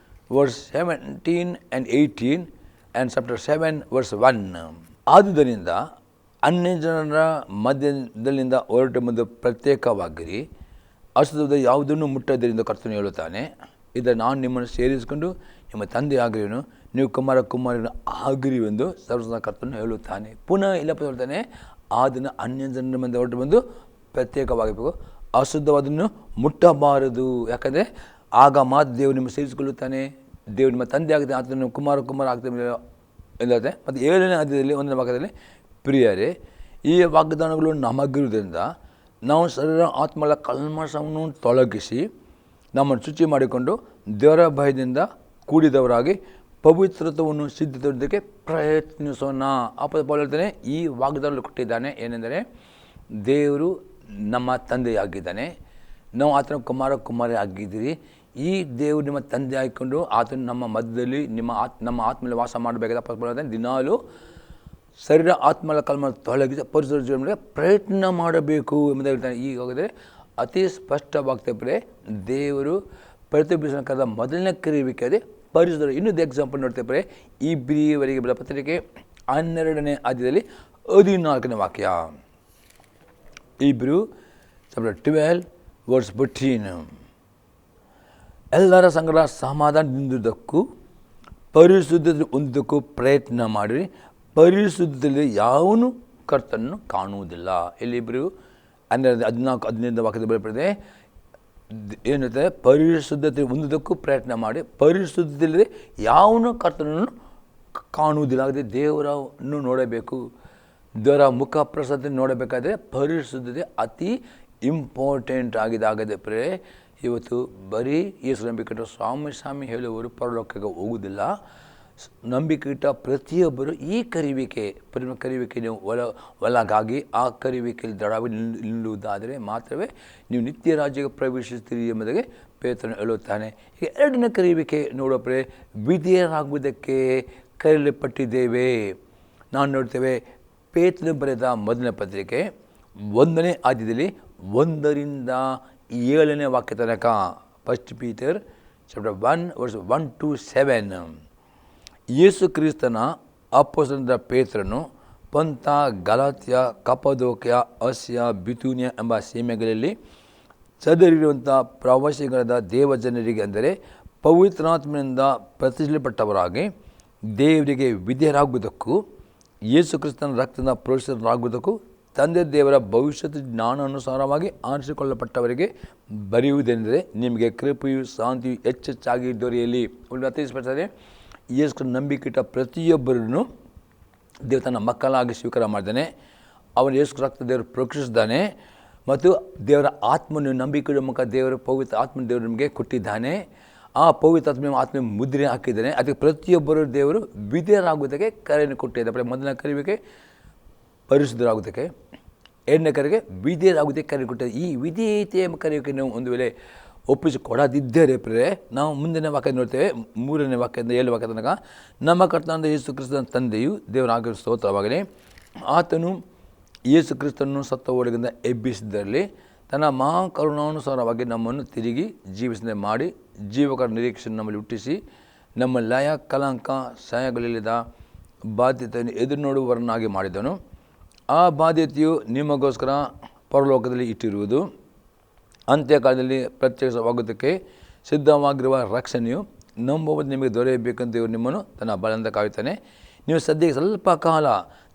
verse 17 and 18 and chapter 7 verse 1. ಆದುದರಿಂದ ಅನ್ಯ ಜನರ ಮಧ್ಯದಲ್ಲಿಂದ ಹೊರಟ ಮುಂದೆ ಪ್ರತ್ಯೇಕವಾಗಿರಿ, ಅಶುದ್ಧ ಯಾವುದನ್ನು ಮುಟ್ಟದರಿಂದ ಕರ್ತನು ಹೇಳುತ್ತಾನೆ. ಇದನ್ನು ನಾನು ನಿಮ್ಮನ್ನು ಸೇರಿಸಿಕೊಂಡು ನಿಮ್ಮ ತಂದೆ ಆಗಿರುವನು, ನೀವು ಕುಮಾರನ ಆಗಿರುವೆಂದು ಸರ್ವಸಂತ ಕರ್ತನು ಹೇಳುತ್ತಾನೆ. ಪುನಃ ಇಲ್ಲಪ್ಪ ಹೇಳ್ತಾನೆ, ಅದನ್ನು ಅನ್ಯ ಜನರ ಮಧ್ಯೆ ಹೊರಟು ಬಂದು ಪ್ರತ್ಯೇಕವಾಗಿರಬೇಕು, ಅಶುದ್ಧವಾದನ್ನು ಮುಟ್ಟಬಾರದು. ಯಾಕಂದರೆ ಆಗ ಮಾತ್ರ ದೇವರು ನಿಮ್ಮ ಸೇರಿಸಿಕೊಳ್ಳುತ್ತಾನೆ. ದೇವರು ನಿಮ್ಮ ತಂದೆ ಆಗಿದೆ, ಆತನು ಕುಮಾರ ಆಗ್ತದೆ ಎಂದಾಗುತ್ತೆ. ಮತ್ತು 7ನೇ ಅಧ್ಯಾಯದಲ್ಲಿ 1ನೇ ಭಾಗದಲ್ಲಿ, ಪ್ರಿಯರೇ, ಈ ವಾಗ್ದಾನಗಳು ನಮಗಿರುವುದರಿಂದ ನಾವು ಶರೀರ ಆತ್ಮಗಳ ಕಲ್ಮಶವನ್ನು ತೊಲಗಿಸಿ ನಮ್ಮನ್ನು ಶುಚಿ ಮಾಡಿಕೊಂಡು ದೇವರ ಭಯದಿಂದ ಕೂಡಿದವರಾಗಿ ಪವಿತ್ರತ್ವವನ್ನು ಸಿದ್ಧಿಸುವುದಕ್ಕೆ ಪ್ರಯತ್ನಿಸೋಣ. ಪೌಲ ಹೇಳ್ತಾನೆ, ಈ ವಾಗ್ದಾನ ಕೊಟ್ಟಿದ್ದಾನೆ. ಏನೆಂದರೆ ದೇವರು ನಮ್ಮ ತಂದೆಯಾಗಿದ್ದಾನೆ, ನಾವು ಆತನ ಕುಮಾರಿ ಆಗಿದ್ದೀರಿ. ಈ ದೇವರು ನಿಮ್ಮ ತಂದೆ ಆಗಿಕೊಂಡು ಆತನು ನಮ್ಮ ಮಧ್ಯದಲ್ಲಿ ನಮ್ಮ ಆತ್ಮಲ್ಲಿ ವಾಸ ಮಾಡಬೇಕಾದ ದಿನಾಲು ಶರೀರ ಆತ್ಮಲ ಕಲ್ಮ ತೊಲಗಿಸಿ ಪರಿಶುದ್ಧ ಜೀವನ ಪ್ರಯತ್ನ ಮಾಡಬೇಕು ಎಂಬುದಾಗಿ ಹೇಳ್ತಾನೆ. ಈಗ ಹೋಗಿದ್ರೆ ಅತಿ ಸ್ಪಷ್ಟವಾಗ್ತೇವೆ ದೇವರು ಪ್ರತಿಬಿಂಬಿಸಬೇಕಾದ ಮೊದಲನೇ ಕರೆಯುವಿಕೆ ಅದೇ ಪರಿಶುದ್ಧ. ಇನ್ನೊಂದು ಎಕ್ಸಾಂಪಲ್ ನೋಡ್ತೇವೆ ಇಬ್ರಿಯವರಿಗೆ ಬರೆದ ಪತ್ರಿಕೆ 12ನೇ ಅಧ್ಯಾಯದಲ್ಲಿ 14ನೇ ವಾಕ್ಯ. ಇಬ್ರು ಚಾಪ್ಟರ್ 12 ವರ್ಸ್ 14. ಎಲ್ಲರ ಸಂಗಡ ಸಮಾಧಾನದಿಂದುದಕ್ಕೂ ಪರಿಶುದ್ಧತೆ ಹೊಂದಕ್ಕೂ ಪ್ರಯತ್ನ ಮಾಡಿ, ಪರಿಶುದ್ಧದಲ್ಲಿ ಯಾವನು ಕರ್ತನನ್ನು ಕಾಣುವುದಿಲ್ಲ. ಇಲ್ಲಿಬ್ಬರು 14-15 ವಾಕ್ಯದ ಬರೆಯಲ್ಪಟ್ಟಿದೆ. ಏನಿದೆ? ಪರಿಶುದ್ಧತೆ ಹೊಂದುವುದಕ್ಕೂ ಪ್ರಯತ್ನ ಮಾಡಿ, ಪರಿಶುದ್ಧದಲ್ಲಿ ಯಾವನು ಕರ್ತನನ್ನು ಕಾಣುವುದಿಲ್ಲ. ಹಾಗಾದರೆ ದೇವರನ್ನು ನೋಡಬೇಕು, ದೇವರ ಮುಖ ಪ್ರಸಾದ ನೋಡಬೇಕಾದ್ರೆ ಪರಿಶುದ್ಧತೆ ಅತಿ ಇಂಪಾರ್ಟೆಂಟ್ ಆಗಿದೆ. ಆಗದೆ ಪ್ರೇ ಇವತ್ತು ಬರೀ ಯೇಸು ನಂಬಿಕೆ ಸ್ವಾಮಿ ಹೇಳುವವರು ಪರಲೋಕಕ್ಕೆ ಹೋಗುವುದಿಲ್ಲ. ನಂಬಿಕೆ ಇಟ್ಟ ಪ್ರತಿಯೊಬ್ಬರು ಈ ಕರಿವಿಕೆ ನೀವು ಒಳಗಾಗಿ ಆ ಕರಿವಿಕೆಯಲ್ಲಿ ದಡಾವಿ ನಿಲ್ಲುವುದಾದರೆ ಮಾತ್ರವೇ ನೀವು ನಿತ್ಯ ರಾಜ್ಯಕ್ಕೆ ಪ್ರವೇಶಿಸ್ತೀರಿ ಎಂಬುದಾಗಿ ಪೇತ್ರನು ಹೇಳುತ್ತಾನೆ. ಈಗ ಎರಡನೇ ಕರಿವಿಕೆ ನೋಡೋಪ್ರೆ ವಿಧೇಯರಾಗುವುದಕ್ಕೆ ಕರೆಯಲ್ಪಟ್ಟಿದ್ದೇವೆ. ನಾನು ನೋಡ್ತೇವೆ ಪೇತ್ರನು ಬರೆದ ಮೊದಲನೇ ಪತ್ರಿಕೆ 1ನೇ ಅಧ್ಯಾಯದಲ್ಲಿ 1-7 ವಾಕ್ಯ ತನಕ. First Peter chapter 1 verse 1-7. ಯೇಸು ಕ್ರಿಸ್ತನ ಅಪೊಸ್ತಲನಾದ ಪೇತ್ರನು ಪಂತ, ಗಲಾತ್ಯ, ಕಪ್ಪದೋಕ್ಯ, ಆಸ್ಯ, ಬಿಥುನ್ಯ ಎಂಬ ಸೀಮೆಗಳಲ್ಲಿ ಚದರಿರುವಂಥ ಪ್ರವಾಸಿಗಳಾದ ದೇವಜನರಿಗೆ, ಅಂದರೆ ಪವಿತ್ರಾತ್ಮನಿಂದ ಪ್ರತಿಷ್ಠಿಸಲ್ಪಟ್ಟವರಾಗಿ ದೇವರಿಗೆ ವಿಧೇಯರಾಗುವುದಕ್ಕೂ ಯೇಸು ಕ್ರಿಸ್ತನ ರಕ್ತದ ಪ್ರೋತ್ಸಾಹರಾಗುವುದಕ್ಕೂ ತಂದೆ ದೇವರ ಭವಿಷ್ಯದ ಜ್ಞಾನಾನುಸಾರವಾಗಿ ಆರಿಸಿಕೊಳ್ಳಲ್ಪಟ್ಟವರಿಗೆ ಬರೆಯುವುದೆಂದರೆ ನಿಮಗೆ ಕೃಪೆಯು ಶಾಂತಿಯು ಹೆಚ್ಚೆಚ್ಚಾಗಿ ದೊರೆಯಲಿ. ಅತಿಸ್ಪಷ್ಟನೆ ಯೇಸು ನಂಬಿಕೆ ಇಟ್ಟ ಪ್ರತಿಯೊಬ್ಬರನ್ನು ದೇವರು ತನ್ನ ಮಕ್ಕಳಾಗಿ ಸ್ವೀಕಾರ ಮಾಡಿದ್ದಾನೆ. ಅವನು ಯೇಸು ರಕ್ತ ದೇವರು ಪ್ರೋಕ್ಷಿಸಿದ್ದಾನೆ ಮತ್ತು ದೇವರ ಆತ್ಮನು ನಂಬಿಕೆ ಮುಖ ದೇವರ ಪವಿತ್ರ ಆತ್ಮ ದೇವರು ನಿಮಗೆ ಕೊಟ್ಟಿದ್ದಾನೆ. ಆ ಪವಿತ್ರ ಆತ್ಮ ಮುದ್ರೆ ಹಾಕಿದ್ದಾನೆ. ಅದಕ್ಕೆ ಪ್ರತಿಯೊಬ್ಬರು ದೇವರು ವಿಧೇಯರಾಗುವುದಕ್ಕೆ ಕರೆಯನ್ನು ಕೊಟ್ಟಿದ್ದಾರೆ. ಮೊದಲನೇ ಕರಿವಿಕೆ ಪರಿಶುದ್ಧರಾಗುವುದಕ್ಕೆ, ಎರಡನೇ ಕರೆಗೆ ವಿಧೇಯರಾಗುವುದಕ್ಕೆ ಕರೆ ಕೊಟ್ಟಿದ್ದಾರೆ. ಈ ವಿಧೇಯತೆ ಎಂಬ ಕರೆಯೋಕೆ ನಾವು ಒಂದು ವೇಳೆ ಒಪ್ಪಿಸಿ ಕೊಡದಿದ್ದರೆ ಪ್ರೇ ನಾವು ಮುಂದಿನ ವಾಕ್ಯ ನೋಡ್ತೇವೆ. 3ನೇ ವಾಕ್ಯದಿಂದ 7 ವಾಕ್ಯ ತನಕ. ನಮ್ಮ ಕರ್ತನಾದ ಯೇಸು ಕ್ರಿಸ್ತನ ತಂದೆಯು ದೇವರಾಗಿರುವ ಸ್ತೋತ್ರವಾಗಲಿ. ಆತನು ಯೇಸು ಕ್ರಿಸ್ತನನ್ನು ಸತ್ತವರಿಗಿಂದ ಎಬ್ಬಿಸಿದಲ್ಲಿ ತನ್ನ ಮಹಾಕರುಣಾನುಸಾರವಾಗಿ ನಮ್ಮನ್ನು ತಿರುಗಿ ಜೀವಿಸದೆ ಮಾಡಿ ಜೀವಕರ ನಿರೀಕ್ಷೆ ನಮ್ಮಲ್ಲಿ ಹುಟ್ಟಿಸಿ ನಮ್ಮ ಲಯ ಕಲಂಕ ಸಹಾಯಗಳಿಲ್ಲದ ಬಾಧ್ಯತೆಯನ್ನು ಎದುರು ನೋಡುವವರನ್ನಾಗಿ ಮಾಡಿದನು. ಆ ಬಾಧ್ಯತೆಯು ನಿಮಗೋಸ್ಕರ ಪರಲೋಕದಲ್ಲಿ ಇಟ್ಟಿರುವುದು, ಅಂತ್ಯಕಾಲದಲ್ಲಿ ಪ್ರತ್ಯಕ್ಷವಾಗುವುದಕ್ಕೆ ಸಿದ್ಧವಾಗಿರುವ ರಕ್ಷಣೆಯು ನಂಬುವುದು ನಿಮಗೆ ದೊರೆಯಬೇಕಂತ ಇವರು ನಿಮ್ಮನ್ನು ತನ್ನ ಬಲದಿಂದ ಕಾಯುತ್ತಾನೆ. ನೀವು ಸದ್ಯಕ್ಕೆ ಸ್ವಲ್ಪ ಕಾಲ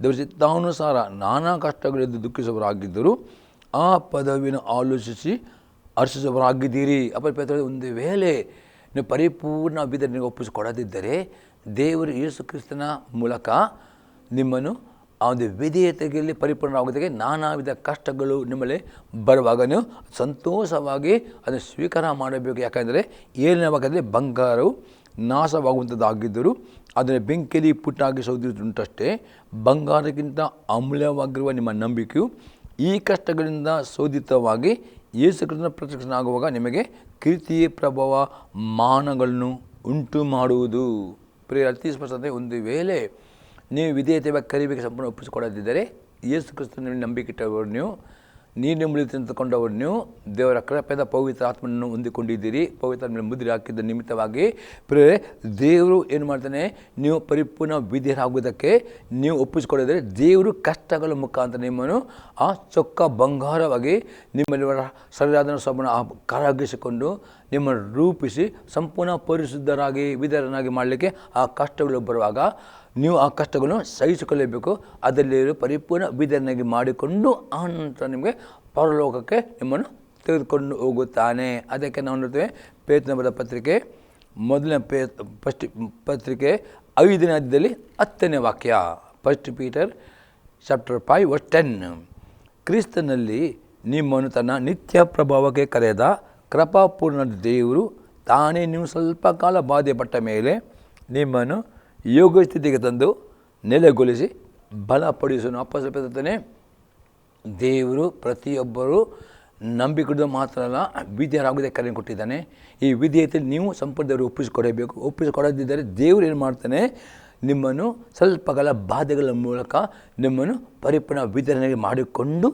ದೇವರ ಚಿತ್ತಾನುಸಾರ ನಾನಾ ಕಷ್ಟಗಳಿಂದ ದುಃಖಿಸುವವರಾಗಿದ್ದರು ಆ ಪದವಿಯನ್ನು ಆಲೋಚಿಸಿ ಹರ್ಷಿಸುವವರಾಗಿದ್ದೀರಿ. ಒಂದು ವೇಳೆ ನೀವು ಪರಿಪೂರ್ಣ ವಿಧನೆಗೆ ಒಪ್ಪಿಸಿಕೊಡದಿದ್ದರೆ ದೇವರು ಯೇಸು ಕ್ರಿಸ್ತನ ಮೂಲಕ ನಿಮ್ಮನ್ನು ಆ ಒಂದು ವಿಧೇಯತೆಯಲ್ಲಿ ಪರಿಪೂರ್ಣವಾಗೋದಕ್ಕೆ ನಾನಾ ವಿಧ ಕಷ್ಟಗಳು ನಿಮ್ಮಲ್ಲಿ ಬರುವಾಗ ನೀವು ಸಂತೋಷವಾಗಿ ಅದನ್ನು ಸ್ವೀಕಾರ ಮಾಡಬೇಕು. ಯಾಕಂದರೆ ಏನೇನವಾಗಂದರೆ ಬಂಗಾರವು ನಾಶವಾಗುವಂಥದ್ದಾಗಿದ್ದರೂ ಅದನ್ನು ಬೆಂಕಿಯಲ್ಲಿ ಪುಟ್ಟಾಗಿ ಸೋದಿರುವುದುಂಟಷ್ಟೇ. ಬಂಗಾರಕ್ಕಿಂತ ಅಮೂಲ್ಯವಾಗಿರುವ ನಿಮ್ಮ ನಂಬಿಕೆಯು ಈ ಕಷ್ಟಗಳಿಂದ ಶೋಧಿತವಾಗಿ ಯೇಸು ಕ್ರಿಸ್ತನ ಪ್ರತ್ಯಕ್ಷನಾಗುವಾಗ ನಿಮಗೆ ಕೀರ್ತಿ, ಪ್ರಭಾವ, ಮಾನಗಳನ್ನು ಉಂಟು ಮಾಡುವುದು. ಪ್ರಿಯ ಅತಿ ಸ್ಪಷ್ಟತೆ, ಒಂದು ವೇಳೆ ನೀವು ವಿಧೇಯತೆ ಕರಿಬೇಕು ಸಂಪೂರ್ಣ ಒಪ್ಪಿಸಿಕೊಡದಿದ್ದರೆ ಯೇಸು ಕ್ರಿಸ್ತನ ನಂಬಿಕೆ ಇಟ್ಟವರು ನೀವು ನೀರಿನ ತಂದುಕೊಂಡವರು ನೀವು ದೇವರ ಕೃಪೆಯಿಂದ ಪವಿತ್ರ ಆತ್ಮನನ್ನು ಹೊಂದಿಕೊಂಡಿದ್ದೀರಿ. ಪವಿತ್ರ ಆತ್ಮನ ಮುದ್ರೆ ಹಾಕಿದ್ದ ನಿಮಿತ್ತವಾಗಿ ಪ್ರಿಯರೇ ದೇವರು ಏನು ಮಾಡ್ತಾನೆ, ನೀವು ಪರಿಪೂರ್ಣ ವಿಧೇಯರಾಗುವುದಕ್ಕೆ ನೀವು ಒಪ್ಪಿಸಿಕೊಡಿದರೆ ದೇವರು ಕಷ್ಟಗಳ ಮುಖಾಂತರ ನಿಮ್ಮನ್ನು ಆ ಚೊಕ್ಕ ಬಂಗಾರವಾಗಿ ನಿಮ್ಮಲ್ಲಿರುವ ಸರಿಯಾದ ಸಂಪೂರ್ಣ ಕರಗಿಸಿಕೊಂಡು ನಿಮ್ಮನ್ನು ರೂಪಿಸಿ ಸಂಪೂರ್ಣ ಪರಿಶುದ್ಧರಾಗಿ ವಿಧೇಯರನ್ನಾಗಿ ಮಾಡಲಿಕ್ಕೆ ಆ ಕಷ್ಟಗಳು ಬರುವಾಗ ನೀವು ಆ ಕಷ್ಟಗಳನ್ನು ಸಹಿಸಿಕೊಳ್ಳಬೇಕು. ಅದರಲ್ಲಿ ಪರಿಪೂರ್ಣ ವಿಧೇಯರನ್ನಾಗಿ ಮಾಡಿಕೊಂಡು ಆನಂತರ ನಿಮಗೆ ಪರಲೋಕಕ್ಕೆ ನಿಮ್ಮನ್ನು ತೆಗೆದುಕೊಂಡು ಹೋಗುತ್ತಾನೆ. ಅದಕ್ಕೆ ನಾವು ನೋಡ್ತೇವೆ ಪೇತ್ರನ ಬರೆದ ಪತ್ರಿಕೆ ಮೊದಲನೇ ಫಸ್ಟ್ ಪತ್ರಿಕೆ 5ನೇ ಅಧ್ಯಾಯದಲ್ಲಿ 10ನೇ ವಾಕ್ಯ. First Peter chapter 5 verse 10. ಕ್ರಿಸ್ತನಲ್ಲಿ ನಿಮ್ಮನ್ನು ತನ್ನ ನಿತ್ಯ ಪ್ರಭಾವಕ್ಕೆ ಕರೆದ ಕೃಪಾಪೂರ್ಣ ದೇವರು ತಾನೇ ನೀವು ಸ್ವಲ್ಪ ಕಾಲ ಬಾಧೆಪಟ್ಟ ಮೇಲೆ ನಿಮ್ಮನ್ನು ಯೋಗ ಸ್ಥಿತಿಗೆ ತಂದು ನೆಲೆಗೊಳಿಸಿ ಬಲಪಡಿಸೋನು. ಅಪ್ಪಸಪ್ಪನೆ ದೇವರು ಪ್ರತಿಯೊಬ್ಬರು ನಂಬಿಕೆ ಮಾತ್ರ ಅಲ್ಲ ವಿಧೇಯರಾಗುವುದೇ ಕರೆ ಕೊಟ್ಟಿದ್ದಾನೆ. ಈ ವಿಧೇಯತೆಯಲ್ಲಿ ನೀವು ಸಂಪೂರ್ಣದವರು ಒಪ್ಪಿಸಿಕೊಡಬೇಕು. ಒಪ್ಪಿಸಿಕೊಡದಿದ್ದರೆ ದೇವರು ಏನು ಮಾಡ್ತಾನೆ, ನಿಮ್ಮನ್ನು ಸ್ವಲ್ಪ ಕಾಲ ಬಾಧೆಗಳ ಮೂಲಕ ನಿಮ್ಮನ್ನು ಪರಿಪೂರ್ಣ ವಿತರಣೆ ಮಾಡಿಕೊಂಡು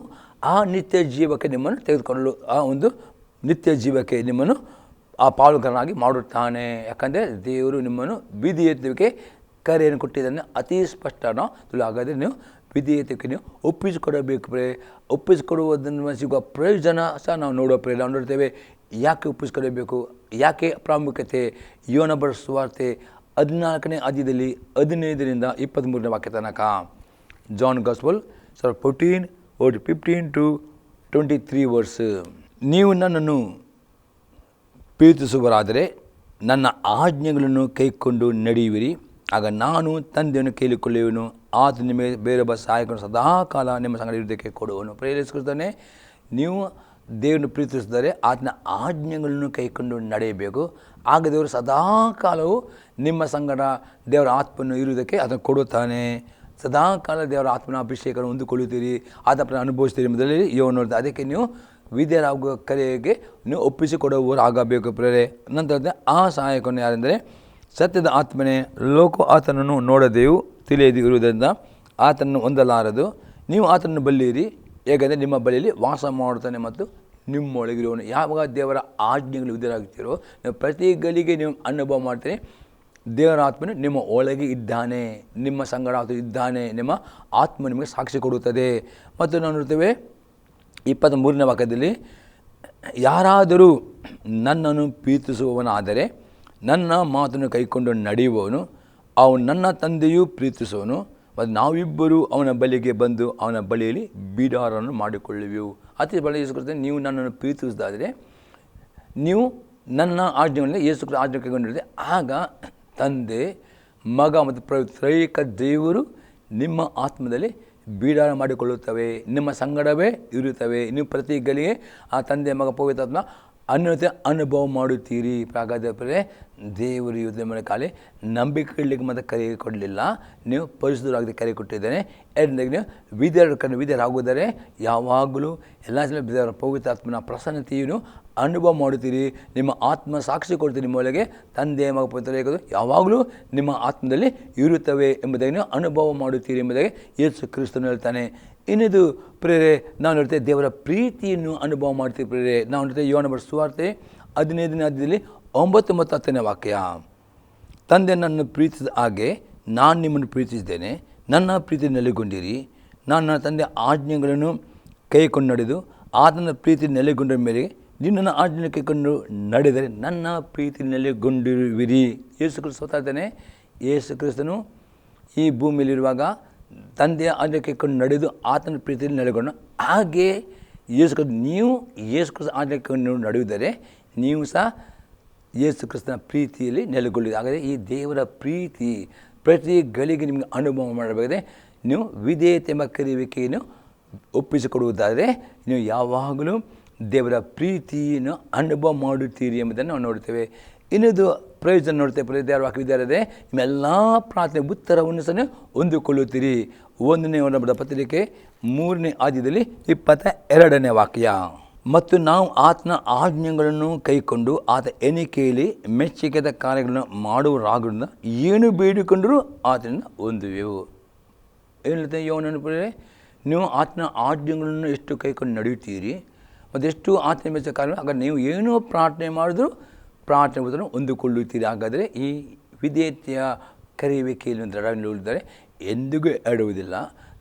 ಆ ನಿತ್ಯ ಜೀವಕ್ಕೆ ನಿಮ್ಮನ್ನು ತೆಗೆದುಕೊಳ್ಳಲು, ಆ ಒಂದು ನಿತ್ಯ ಜೀವಕ್ಕೆ ನಿಮ್ಮನ್ನು ಆ ಪಾಲುಗಾರನಾಗಿ ಮಾಡುತ್ತಾನೆ. ಯಾಕಂದರೆ ದೇವರು ನಿಮ್ಮನ್ನು ವಿಧೇಯತ್ವಕ್ಕೆ ಕರೆಯನ್ನು ಕೊಟ್ಟಿದ್ದಾನೆ. ಅತಿ ಸ್ಪಷ್ಟ ಹಾಗಾದರೆ ನೀವು ವಿಧೇಯತ್ವಕ್ಕೆ ನೀವು ಒಪ್ಪಿಸಿಕೊಡಬೇಕು ಪ್ರೇ. ಒಪ್ಪಿಸಿಕೊಡುವುದನ್ನು ಸಿಗುವ ಪ್ರಯೋಜನ ಸಹ ನಾವು ನೋಡುವ ಪ್ರೇ. ನಾವು ನೋಡ್ತೇವೆ ಯಾಕೆ ಒಪ್ಪಿಸಿಕೊಡಬೇಕು, ಯಾಕೆ ಪ್ರಾಮುಖ್ಯತೆ. ಯೋನ ಬರೆದ ಸುವಾರ್ತೆ 14ನೇ ಅಧ್ಯಾಯದಲ್ಲಿ 15ರಿಂದ 23ನೇ ವಾಕ್ಯ ತನಕ. John gospel 14:15 to 23 verse. ನೀವು ನನ್ನನ್ನು ಪ್ರೀತಿಸುವರಾದರೆ ನನ್ನ ಆಜ್ಞೆಗಳನ್ನು ಕೈಕೊಂಡು ನಡೆಯುವಿರಿ, ಆಗ ನಾನು ತಂದೆಯನ್ನು ಕೇಳಿಕೊಳ್ಳುವನು, ಆತ ನಿಮಗೆ ಬೇರೊಬ್ಬ ಸಹಾಯಕನು ಸದಾಕಾಲ ನಿಮ್ಮ ಸಂಗಡ ಇರುವುದಕ್ಕೆ ಕೊಡುವನು. ಪ್ರೇರಿಸುತ್ತಾನೆ. ನೀವು ದೇವರನ್ನು ಪ್ರೀತಿಸಿದರೆ ಆತನ ಆಜ್ಞೆಗಳನ್ನು ಕೈಕೊಂಡು ನಡೆಯಬೇಕು. ಆಗ ದೇವರು ಸದಾಕಾಲವು ನಿಮ್ಮ ಸಂಗಡ ದೇವರ ಆತ್ಮನ್ನು ಇರುವುದಕ್ಕೆ ಅದನ್ನು ಕೊಡುತ್ತಾನೆ. ಸದಾಕಾಲ ದೇವರ ಆತ್ಮನ ಅಭಿಷೇಕವನ್ನು ಹೊಂದಿಕೊಳ್ಳುತ್ತೀರಿ, ಆತನ ಅನುಭವಿಸ್ತೀರಿ ಎಂಬುದರಲ್ಲಿ ನೋಡ್ತಾರೆ. ಅದಕ್ಕೆ ನೀವು ವಿದ್ಯರಾಗುವ ಕರೆಗೆ ನೀವು ಒಪ್ಪಿಸಿಕೊಡುವವರಾಗಬೇಕು ಪ್ರೇರೆ. ನಂತರ ಆ ಸಹಾಯಕನು ಯಾರೆಂದರೆ ಸತ್ಯದ ಆತ್ಮನೇ. ಲೋಕ ಆತನನ್ನು ನೋಡದೆಯೂ ತಿಳಿಯದೇ ಇರುವುದರಿಂದ ಆತನನ್ನು ಹೊಂದಲಾರದು. ನೀವು ಆತನನ್ನು ಬಲ್ಲಿರಿ, ಹೇಗೆಂದರೆ ನಿಮ್ಮ ಬಳಿಯಲ್ಲಿ ವಾಸ ಮಾಡುತ್ತಾನೆ ಮತ್ತು ನಿಮ್ಮೊಳಗಿರುವನು. ಯಾವಾಗ ದೇವರ ಆಜ್ಞೆಗಳು ವಿಧೇಯರಾಗುತ್ತೀರೋ ನೀವು ಪ್ರತಿ ಗಳಿಗೆ ನೀವು ಅನುಭವ ಮಾಡ್ತೀರಿ, ದೇವರ ಆತ್ಮನು ನಿಮ್ಮ ಒಳಗೆ ಇದ್ದಾನೆ, ನಿಮ್ಮ ಸಂಗಡ ಆತ ಇದ್ದಾನೆ, ನಿಮ್ಮ ಆತ್ಮ ನಿಮಗೆ ಸಾಕ್ಷಿ ಕೊಡುತ್ತದೆ. ಮತ್ತು ನಾವು ನೋಡ್ತೇವೆ 23ನೇ ವಾಕ್ಯದಲ್ಲಿ, ಯಾರಾದರೂ ನನ್ನನ್ನು ಪ್ರೀತಿಸುವವನಾದರೆ ನನ್ನ ಮಾತನ್ನು ಕೈಕೊಂಡು ನಡೆಯುವವನು ಅವನು ನನ್ನ ತಂದೆಯೂ ಪ್ರೀತಿಸುವನು, ಮತ್ತು ನಾವಿಬ್ಬರೂ ಅವನ ಬಳಿಗೆ ಬಂದು ಅವನ ಬಳಿಯಲ್ಲಿ ಬಿಡಾರನ್ನು ಮಾಡಿಕೊಳ್ಳುವೆವು. ಅತಿ ಬಳಿ ಯೇಸು ಕ್ರಿಸ್ತನೇ, ನೀವು ನನ್ನನ್ನು ಪ್ರೀತಿಸಿದಾದರೆ ನೀವು ನನ್ನ ಆಜ್ಞೆಗಳಲ್ಲಿ ಯೇಸು ಕ್ರಿಸ್ತ ಆಜ್ಞೆ ಕೈಗೊಂಡಿರುತ್ತೆ. ಆಗ ತಂದೆ, ಮಗ ಮತ್ತು ತ್ರೈಕ ದೇವರು ನಿಮ್ಮ ಆತ್ಮದಲ್ಲಿ ಬೀಡಾರ ಮಾಡಿಕೊಳ್ಳುತ್ತವೆ, ನಿಮ್ಮ ಸಂಗಡವೇ ಇರುತ್ತವೆ. ನೀವು ಪ್ರತಿ ಗಳಿಗೆ ಆ ತಂದೆ, ಮಗ, ಪವಿತ್ರಾತ್ಮ ಅನ್ಯೋನ್ಯತೆ ಅನುಭವ ಮಾಡುತ್ತೀರಿ. ಹಾಗಾದರೆ ದೇವರು ಯುದ್ಧ ಮೇಲೆ ಖಾಲಿ ನಂಬಿಕೆ ಇಡಲಿಕ್ಕೆ ಮತ್ತು ಕರೆ ಕೊಡಲಿಲ್ಲ, ನೀವು ಪರಿಶುದ್ಧರಾಗದೆ ಕರೆ ಕೊಟ್ಟಿದ್ದೇನೆ. ಎರಡನೇಗೆ ನೀವು ವಿದ್ಯರಾಗುವುದರೆ ಯಾವಾಗಲೂ ಎಲ್ಲ ದೇವರ ಪವಿತ್ರಾತ್ಮನ ಪ್ರಸನ್ನತೆಯನ್ನು ಅನುಭವ ಮಾಡುತ್ತೀರಿ. ನಿಮ್ಮ ಆತ್ಮ ಸಾಕ್ಷಿ ಕೊಡ್ತೀರಿ, ನಿಮ್ಮೊಳಗೆ ತಂದೆ, ಮಗ, ಪವಿತ್ರ ಯಾವಾಗಲೂ ನಿಮ್ಮ ಆತ್ಮದಲ್ಲಿ ಇರುತ್ತವೆ ಎಂಬುದಾಗಿ ನೀವು ಅನುಭವ ಮಾಡುತ್ತೀರಿ ಎಂಬುದಾಗಿ ಯೇಸು ಕ್ರಿಸ್ತನು ಹೇಳ್ತಾನೆ. ಇನ್ನಿದು ಪ್ರೇರೆ ನಾವು ನೋಡ್ತೇವೆ ದೇವರ ಪ್ರೀತಿಯನ್ನು ಅನುಭವ ಮಾಡ್ತೀವಿ ಪ್ರೇರೆ. ನಾವು ನೋಡ್ತೇವೆ ಯೋನ ಬರೆದ ಸುವಾರ್ತೆ 15ನೇ ಅಧ್ಯಾಯದಲ್ಲಿ 9 ಮತ್ತು 10ನೇ ವಾಕ್ಯ. ತಂದೆ ನನ್ನನ್ನು ಪ್ರೀತಿಸಿದ ಹಾಗೆ ನಾನು ನಿಮ್ಮನ್ನು ಪ್ರೀತಿಸಿದ್ದೇನೆ, ನನ್ನ ಪ್ರೀತಿ ನೆಲೆಗೊಂಡಿರಿ. ನಾನು ನನ್ನ ತಂದೆ ಆಜ್ಞೆಗಳನ್ನು ಕೈಕೊಂಡು ನಡೆದು ಆತನ ಪ್ರೀತಿ ನೆಲೆಗೊಂಡ ಮೇಲೆ ನೀವು ನನ್ನ ಆಜ್ಞೆ ಕೈಕೊಂಡು ನಡೆದರೆ ನನ್ನ ಪ್ರೀತಿ ನೆಲೆಗೊಂಡಿರುವಿರಿ. ಯೇಸು ಕ್ರಿಸ್ತ ಹೇಳ್ತಾನೆ, ಯೇಸು ಕ್ರಿಸ್ತನು ಈ ಭೂಮಿಯಲ್ಲಿರುವಾಗ ತಂದೆಯ ಆಜ್ಞೆ ಕೈಕೊಂಡು ನಡೆದು ಆತನ ಪ್ರೀತಿಯಲ್ಲಿ ನೆಲೆಗೊಂಡು, ಹಾಗೆ ಯೇಸು ಕ್ರಿಸ್ತ ನೀವು ಯೇಸು ಕ್ರಿಸ್ತ ಆಜ್ಞೆ ಕೈಕೊಂಡು ನಡೆಯುವುದರೆ ನೀವು ಸಹ ಯೇಸು ಕ್ರಿಸ್ತನ ಪ್ರೀತಿಯಲ್ಲಿ ನೆಲೆಗೊಳ್ಳಿದೆ. ಹಾಗಾದರೆ ಈ ದೇವರ ಪ್ರೀತಿ ಪ್ರತಿ ಗಳಿಗೆ ನಿಮಗೆ ಅನುಭವ ಮಾಡಬೇಕಾದ್ರೆ ನೀವು ವಿಧೇಯತೆ ಎಂಬ ಕರೆಯುವಿಕೆಯನ್ನು ಒಪ್ಪಿಸಿಕೊಡುವುದಾದರೆ ನೀವು ಯಾವಾಗಲೂ ದೇವರ ಪ್ರೀತಿಯನ್ನು ಅನುಭವ ಮಾಡುತ್ತೀರಿ ಎಂಬುದನ್ನು ನಾವು ನೋಡ್ತೇವೆ. ಇನ್ನೊಂದು ಪ್ರಯೋಜನ ನೋಡ್ತೇವೆ, ದೇವರ ವಾಕ್ಯ ವಿದ್ಯಾರದೆ ನಿಮ್ಮೆಲ್ಲ ಪ್ರಾರ್ಥನೆ ಉತ್ತರವನ್ನು ಸಹ ಹೊಂದಿಕೊಳ್ಳುತ್ತೀರಿ. 1ನೇ ಯೋನ ಪತ್ರಿಕೆ 3ನೇ ಅಧ್ಯಾಯದಲ್ಲಿ 22ನೇ ವಾಕ್ಯ. ಮತ್ತು ನಾವು ಆತನ ಆಜ್ಞೆಗಳನ್ನು ಕೈಕೊಂಡು ಆತ ಎಣಿಕೆಯಲ್ಲಿ ಮೆಚ್ಚುಗೆದ ಕಾರ್ಯಗಳನ್ನು ಮಾಡುವರಾಗುವುದರಿಂದ ಏನು ಬೇಡಿಕೊಂಡರೂ ಆತನಿಂದ ಹೊಂದುವೆವು. ಏನಿರುತ್ತೆ ಯೋನನ ಪ್ರಿಯರೇ, ನೀವು ಆತನ ಆಜ್ಞೆಗಳನ್ನು ಎಷ್ಟು ಕೈಕೊಂಡು ನಡೆಯುತ್ತೀರಿ ಮತ್ತು ಎಷ್ಟು ಆತನ ಮೆಚ್ಚ ಕಾರ್ಯ, ಹಾಗಾದ್ರೆ ನೀವು ಏನೋ ಪ್ರಾರ್ಥನೆ ಮಾಡಿದ್ರು ಪ್ರಾರ್ಥನೆ ಉತ್ತರವನ್ನು ಹೊಂದಿಕೊಳ್ಳುತ್ತೀರಿ. ಹಾಗಾದರೆ ಈ ವಿಧೇಯತೆಯ ಕರೆಯುವಿಕೆಯಲ್ಲಿ ದೃಢ ನಿಲ್ಲುತ್ತಾರೆ, ಎಂದಿಗೂ ಎಡುವುದಿಲ್ಲ.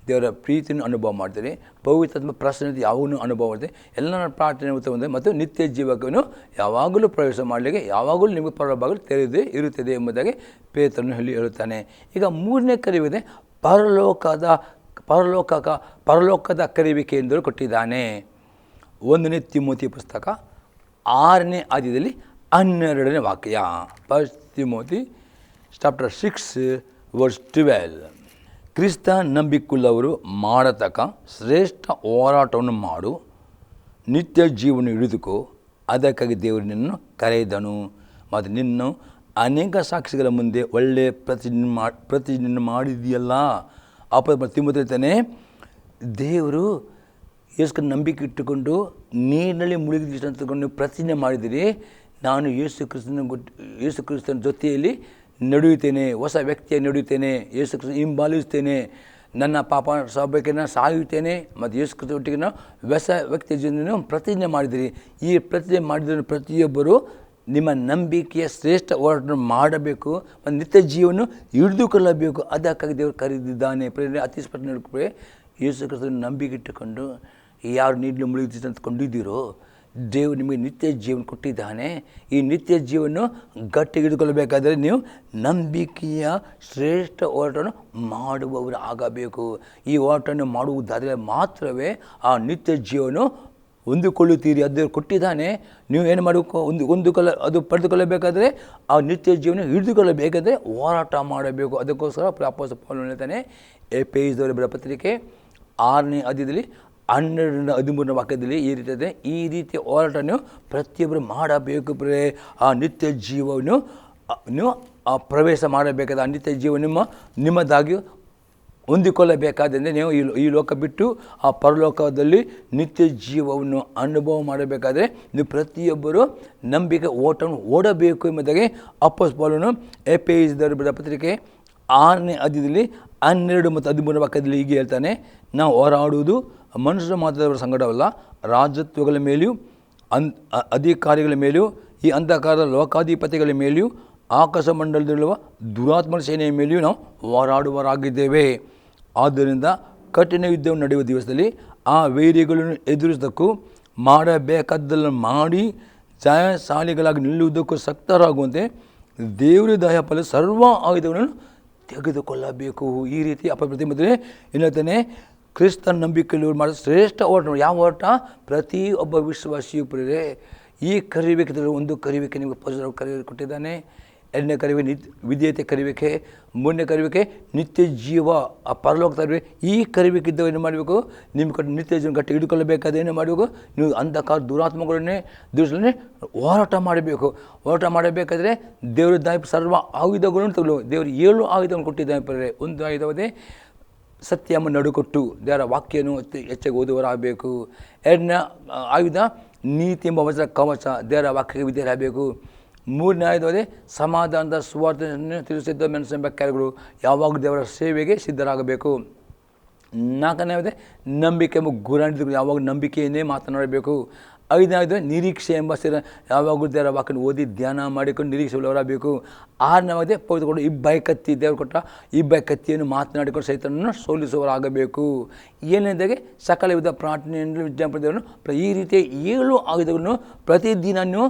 ದೇವರ ಪ್ರೀತಿಯನ್ನು ಅನುಭವ ಮಾಡ್ತಾರೆ, ಪವಿತ್ರಾತ್ಮ ಪ್ರಸನ್ನತೆ ಯಾವಾಗಲೂ ಅನುಭವ ಮಾಡ್ತಾರೆ, ಎಲ್ಲ ಪ್ರಾರ್ಥನೆ ಉತ್ತರ ಹೊಂದಿದೆ ಮತ್ತು ನಿತ್ಯ ಜೀವಕವನ್ನು ಯಾವಾಗಲೂ ಪ್ರವೇಶ ಮಾಡಲಿಕ್ಕೆ ಯಾವಾಗಲೂ ನಿಮಗೆ ಪರಭಾಗಲು ತೆರೆದೇ ಇರುತ್ತದೆ ಎಂಬುದಾಗಿ ಪೇತ್ರನು ಹೇಳುತ್ತಾನೆ. ಈಗ 3ನೇ ಕರೆಯುವಿದೆ ಪರಲೋಕದ ಕರೆಯುವಿಕೆ ಎಂದು ಕೊಟ್ಟಿದ್ದಾನೆ. 1ನೇ ತಿಮೋತಿ ಪುಸ್ತಕ 6ನೇ ಅಧ್ಯಾಯದಲ್ಲಿ 12ನೇ ವಾಕ್ಯ. 1 ತಿಮೋತಿ ಚಾಪ್ಟರ್ 6 ವರ್ಸ್ 12. ಕ್ರಿಸ್ತ ನಂಬಿಕೆಯುಳ್ಳವರು ಮಾಡತಕ್ಕ ಶ್ರೇಷ್ಠ ಹೋರಾಟವನ್ನು ಮಾಡು, ನಿತ್ಯ ಜೀವನ ಹಿಡಿದುಕೋ, ಅದಕ್ಕಾಗಿ ದೇವರು ನಿನ್ನನ್ನು ಕರೆಯಿದನು ಮತ್ತು ನಿನ್ನ ಅನೇಕ ಸಾಕ್ಷಿಗಳ ಮುಂದೆ ಒಳ್ಳೆಯ ಪ್ರತಿಜ್ಞೆ ಮಾಡಿದೆಯಲ್ಲ. ತಿಮೋತಿ ಹೇಳ್ತಾನೆ, ದೇವರು ಯೇಸು ನಂಬಿಕೆ ಇಟ್ಟುಕೊಂಡು ನೀರಿನಲ್ಲಿ ಮುಳುಗಿದ ತಗೊಂಡು ಪ್ರತಿಜ್ಞೆ ಮಾಡಿದಿರಿ, ನಾನು ಯೇಸು ಕ್ರಿಸ್ತನ ಜೊತೆಯಲ್ಲಿ ನಡೆಯುತ್ತೇನೆ, ಹೊಸ ವ್ಯಕ್ತಿಯಾಗಿ ನಡೆಯುತ್ತೇನೆ, ಯೇಸು ಕ್ರಿಸ್ತನ ಹಿಂಬಾಲಿಸ್ತೇನೆ, ನನ್ನ ಪಾಪ ಸ್ವಭಾವಕ್ಕೆ ನಾನು ಸಾಯುತ್ತೇನೆ ಮತ್ತು ಯೇಸು ಕ್ರಿಸ್ತ ಒಟ್ಟಿಗೆ ನಾವು ಹೊಸ ವ್ಯಕ್ತಿ ಜೀವನ ಪ್ರತಿಜ್ಞೆ ಮಾಡಿದಿರಿ. ಈ ಪ್ರತಿಜ್ಞೆ ಮಾಡಿದ ಪ್ರತಿಯೊಬ್ಬರು ನಿಮ್ಮ ನಂಬಿಕೆಯ ಶ್ರೇಷ್ಠ ಹೋರಾಟ ಮಾಡಬೇಕು ಮತ್ತು ನಿತ್ಯ ಜೀವನ ಹಿಡಿದುಕೊಳ್ಳಬೇಕು. ಅದಕ್ಕಾಗಿ ದೇವರು ಕರೆದಿದ್ದಾನೆ. ಪ್ರೇರಣೆ ಅತಿ ಸ್ಪಷ್ಟ ನೋಡ್ಕೊಳ್ಳಿ, ಯೇಸು ಕ್ರಿಸ್ತನ ನಂಬಿಕೆ ಇಟ್ಟುಕೊಂಡು ಯಾರು ನೀಡಲು ಮುಳುಗಿಸಿ ಅಂದ್ಕೊಂಡಿದ್ದೀರೋ ದೇವರು ನಿಮಗೆ ನಿತ್ಯ ಜೀವನ ಕೊಟ್ಟಿದ್ದಾನೆ. ಈ ನಿತ್ಯ ಜೀವನ ಗಟ್ಟಿ ಹಿಡಿದುಕೊಳ್ಳಬೇಕಾದರೆ ನೀವು ನಂಬಿಕೆಯ ಶ್ರೇಷ್ಠ ಹೋರಾಟವನ್ನು ಮಾಡುವವರು ಆಗಬೇಕು. ಈ ಹೋರಾಟವನ್ನು ಮಾಡುವುದಾದರೆ ಮಾತ್ರವೇ ಆ ನಿತ್ಯ ಜೀವನ ಹೊಂದಿಕೊಳ್ಳುತ್ತೀರಿ. ಅದು ಕೊಟ್ಟಿದ್ದಾನೆ. ನೀವು ಏನು ಮಾಡಬೇಕು, ಅದು ಪಡೆದುಕೊಳ್ಳಬೇಕಾದ್ರೆ ಆ ನಿತ್ಯ ಜೀವನ ಹಿಡಿದುಕೊಳ್ಳಬೇಕಾದ್ರೆ ಹೋರಾಟ ಮಾಡಬೇಕು. ಅದಕ್ಕೋಸ್ಕರ ಅಪೊಸ್ತಲ ಪೌಲನು ಹೇಳ್ತಾನೆ, ಎಫೆಸದವರಿಗೆ ಬರೆದ ಪತ್ರಿಕೆ 6ನೇ ಅಧ್ಯಾಯದಲ್ಲಿ 12-13 ವಾಕ್ಯದಲ್ಲಿ ಈ ರೀತಿ ಇದೆ, ಈ ರೀತಿಯ ಹೋರಾಟವನ್ನು ಪ್ರತಿಯೊಬ್ಬರು ಮಾಡಬೇಕು. ಆ ನಿತ್ಯ ಜೀವವನ್ನು ನೀವು ಪ್ರವೇಶ ಮಾಡಬೇಕಾದ ಆ ನಿತ್ಯ ಜೀವ ನಿಮ್ಮದಾಗಿ ಹೊಂದಿಕೊಳ್ಳಬೇಕಾದ್ರೆ ನೀವು ಈ ಲೋಕ ಬಿಟ್ಟು ಆ ಪರಲೋಕದಲ್ಲಿ ನಿತ್ಯ ಜೀವವನ್ನು ಅನುಭವ ಮಾಡಬೇಕಾದ್ರೆ ನೀವು ಪ್ರತಿಯೊಬ್ಬರು ನಂಬಿಕೆ ಓಟವನ್ನು ಓಡಬೇಕು ಎಂಬುದಾಗಿ ಅಪೊಸ್ತಲ ಪೌಲನು ಎಫೆಸದವರಿಗೆ ಬರೆದ ಪತ್ರಿಕೆ 6ನೇ ಅಧ್ಯಾಯದಲ್ಲಿ 12 ಮತ್ತು 13 ವಾಕ್ಯದಲ್ಲಿ ಹೀಗೆ ಹೇಳ್ತಾನೆ, ನಾವು ಹೋರಾಡುವುದು ಮನುಷ್ಯರ ಮಾತ್ರದವರ ಸಂಗಡವಲ್ಲ, ರಾಜತ್ವಗಳ ಮೇಲೆಯೂ ಅಧಿಕಾರಿಗಳ ಮೇಲೆಯೂ ಈ ಅಂಧಕಾರದ ಲೋಕಾಧಿಪತಿಗಳ ಮೇಲೆಯೂ ಆಕಾಶ ಮಂಡಲದಲ್ಲಿರುವ ದುರಾತ್ಮನ ಸೇನೆಯ ಮೇಲೆಯೂ ನಾವು ಹೋರಾಡುವರಾಗಿದ್ದೇವೆ. ಆದ್ದರಿಂದ ಕಠಿಣ ಯುದ್ಧವನ್ನು ನಡೆಯುವ ದಿವಸದಲ್ಲಿ ಆ ವೈರಿಗಳನ್ನು ಎದುರಿಸೋದಕ್ಕೂ ಮಾಡಬೇಕಾದ್ದನ್ನು ಮಾಡಿ ಜಯಶಾಲಿಗಳಾಗಿ ನಿಲ್ಲುವುದಕ್ಕೂ ಶಕ್ತರಾಗುವಂತೆ ದೇವರ ದಯಪಾಲ ಸರ್ವ ಆಯುಧಗಳನ್ನು ತೆಗೆದುಕೊಳ್ಳಬೇಕು. ಈ ರೀತಿ ಅಪಪ್ರತಿಮೆ ಏನಂತಾನೆ, ಕ್ರಿಸ್ತನ ನಂಬಿಕೆಯಲ್ಲಿ ಮಾಡೋ ಶ್ರೇಷ್ಠ ಹೋರಾಟ. ಯಾವ ಹೋರಾಟ? ಪ್ರತಿಯೊಬ್ಬ ವಿಶ್ವಾಸಿಯು ಪ್ರಿಯರೇ ಈ ಕರಿಬೇಕಿದ್ರೆ ಒಂದು ಕರಿಬೇಕೆ ನಿಮಗೆ ಕೊಟ್ಟಿದ್ದಾನೆ. 2ನೇ ಕರಿಬೇಕೆ ವಿಧೇಯತೆ ಕರಿಬೇಕೆ, 3ನೇ ಕರಿಬೇಕೆ ನಿತ್ಯ ಜೀವ ಆ ಪರಲೋಕ ತರಬೇಕು. ಈ ಕರಿಬೇಕಿದ್ದವು ಏನು ಮಾಡಬೇಕು? ನಿಮ್ಮ ಕಡೆ ನಿತ್ಯ ಜೀವನ ಗಟ್ಟಿ ಹಿಡ್ಕೊಳ್ಳಬೇಕಾದ್ರೆ ಏನು ಮಾಡಬೇಕು? ನೀವು ಅಂಧಕಾರ ದುರಾತ್ಮಗಳನ್ನೇ ದಿವಸನೇ ಹೋರಾಟ ಮಾಡಬೇಕು. ಹೋರಾಟ ಮಾಡಬೇಕಾದ್ರೆ ದೇವರ ದಾಯ ಸರ್ವ ಆಯುಧಗಳನ್ನು ತಗೊಳ್ಳು. ದೇವರು 7 ಆಯುಧವನ್ನು ಕೊಟ್ಟಿದ್ದಾನೆ ಪ್ರಿಯರೇ. ಒಂದು ಆಯುಧವೇ ಸತ್ಯವನ್ನು ನಡುಕೊಟ್ಟು ದೇವರ ವಾಕ್ಯವನ್ನು ಹೆಚ್ಚಾಗಿ ಓದುವರಾಗಬೇಕು. 2ನೇ ಆಯುಧ ನೀತಿ ಎಂಬ ವಜ್ರ ಕವಚ, ದೇವರ ವಾಕ್ಯಕ್ಕೆ ವಿಧೇಯರಾಗಬೇಕು. 3ನೇ ಆಯುಧವೇ ಸಮಾಧಾನದ ಸುವಾರ್ತೆಯನ್ನು ತಿಳಿಸಿದ್ದ ಮೆಣಸೆಂಬ ಕಾರ್ಯಗಳು, ಯಾವಾಗ ದೇವರ ಸೇವೆಗೆ ಸಿದ್ಧರಾಗಬೇಕು. 4ನೇ ಆಯುಧ ನಂಬಿಕೆ ಎಂಬ ಗುರಾಣಿದ, ಯಾವಾಗ ನಂಬಿಕೆಯನ್ನೇ ಮಾತನಾಡಬೇಕು. 5ನೇ ಆಯುಧ ನಿರೀಕ್ಷೆ ಎಂಬ ಯಾವಾಗಲೂ ದೇವರ ವಾಕ್ಯವನ್ನು ಓದಿ ಧ್ಯಾನ ಮಾಡಿಕೊಂಡು ನಿರೀಕ್ಷೆ ಉಳ್ಳವರಾಗಬೇಕು. 6ನೇ ಆಯುಧ ಪವಿತ್ರಕೊಂಡು ಇಬ್ಬಾಯಿ ಕತ್ತಿ, ದೇವರು ಕೊಟ್ಟ ಇಬ್ಬಾಯಿ ಕತ್ತಿಯನ್ನು ಮಾತನಾಡಿಕೊಂಡು ಸೈತಾನನ್ನು ಸೋಲಿಸುವವರಾಗಬೇಕು. ಏನೆಂದಾಗೆ ಸಕಲ ವಿಧ ಪ್ರಾರ್ಥನೆಯನ್ನು ವಿಜ್ಞಾಪನೆಯನ್ನು ಈ ರೀತಿಯ 7 ಆಯುಧಗಳನ್ನು ಪ್ರತಿದಿನ ನೀವು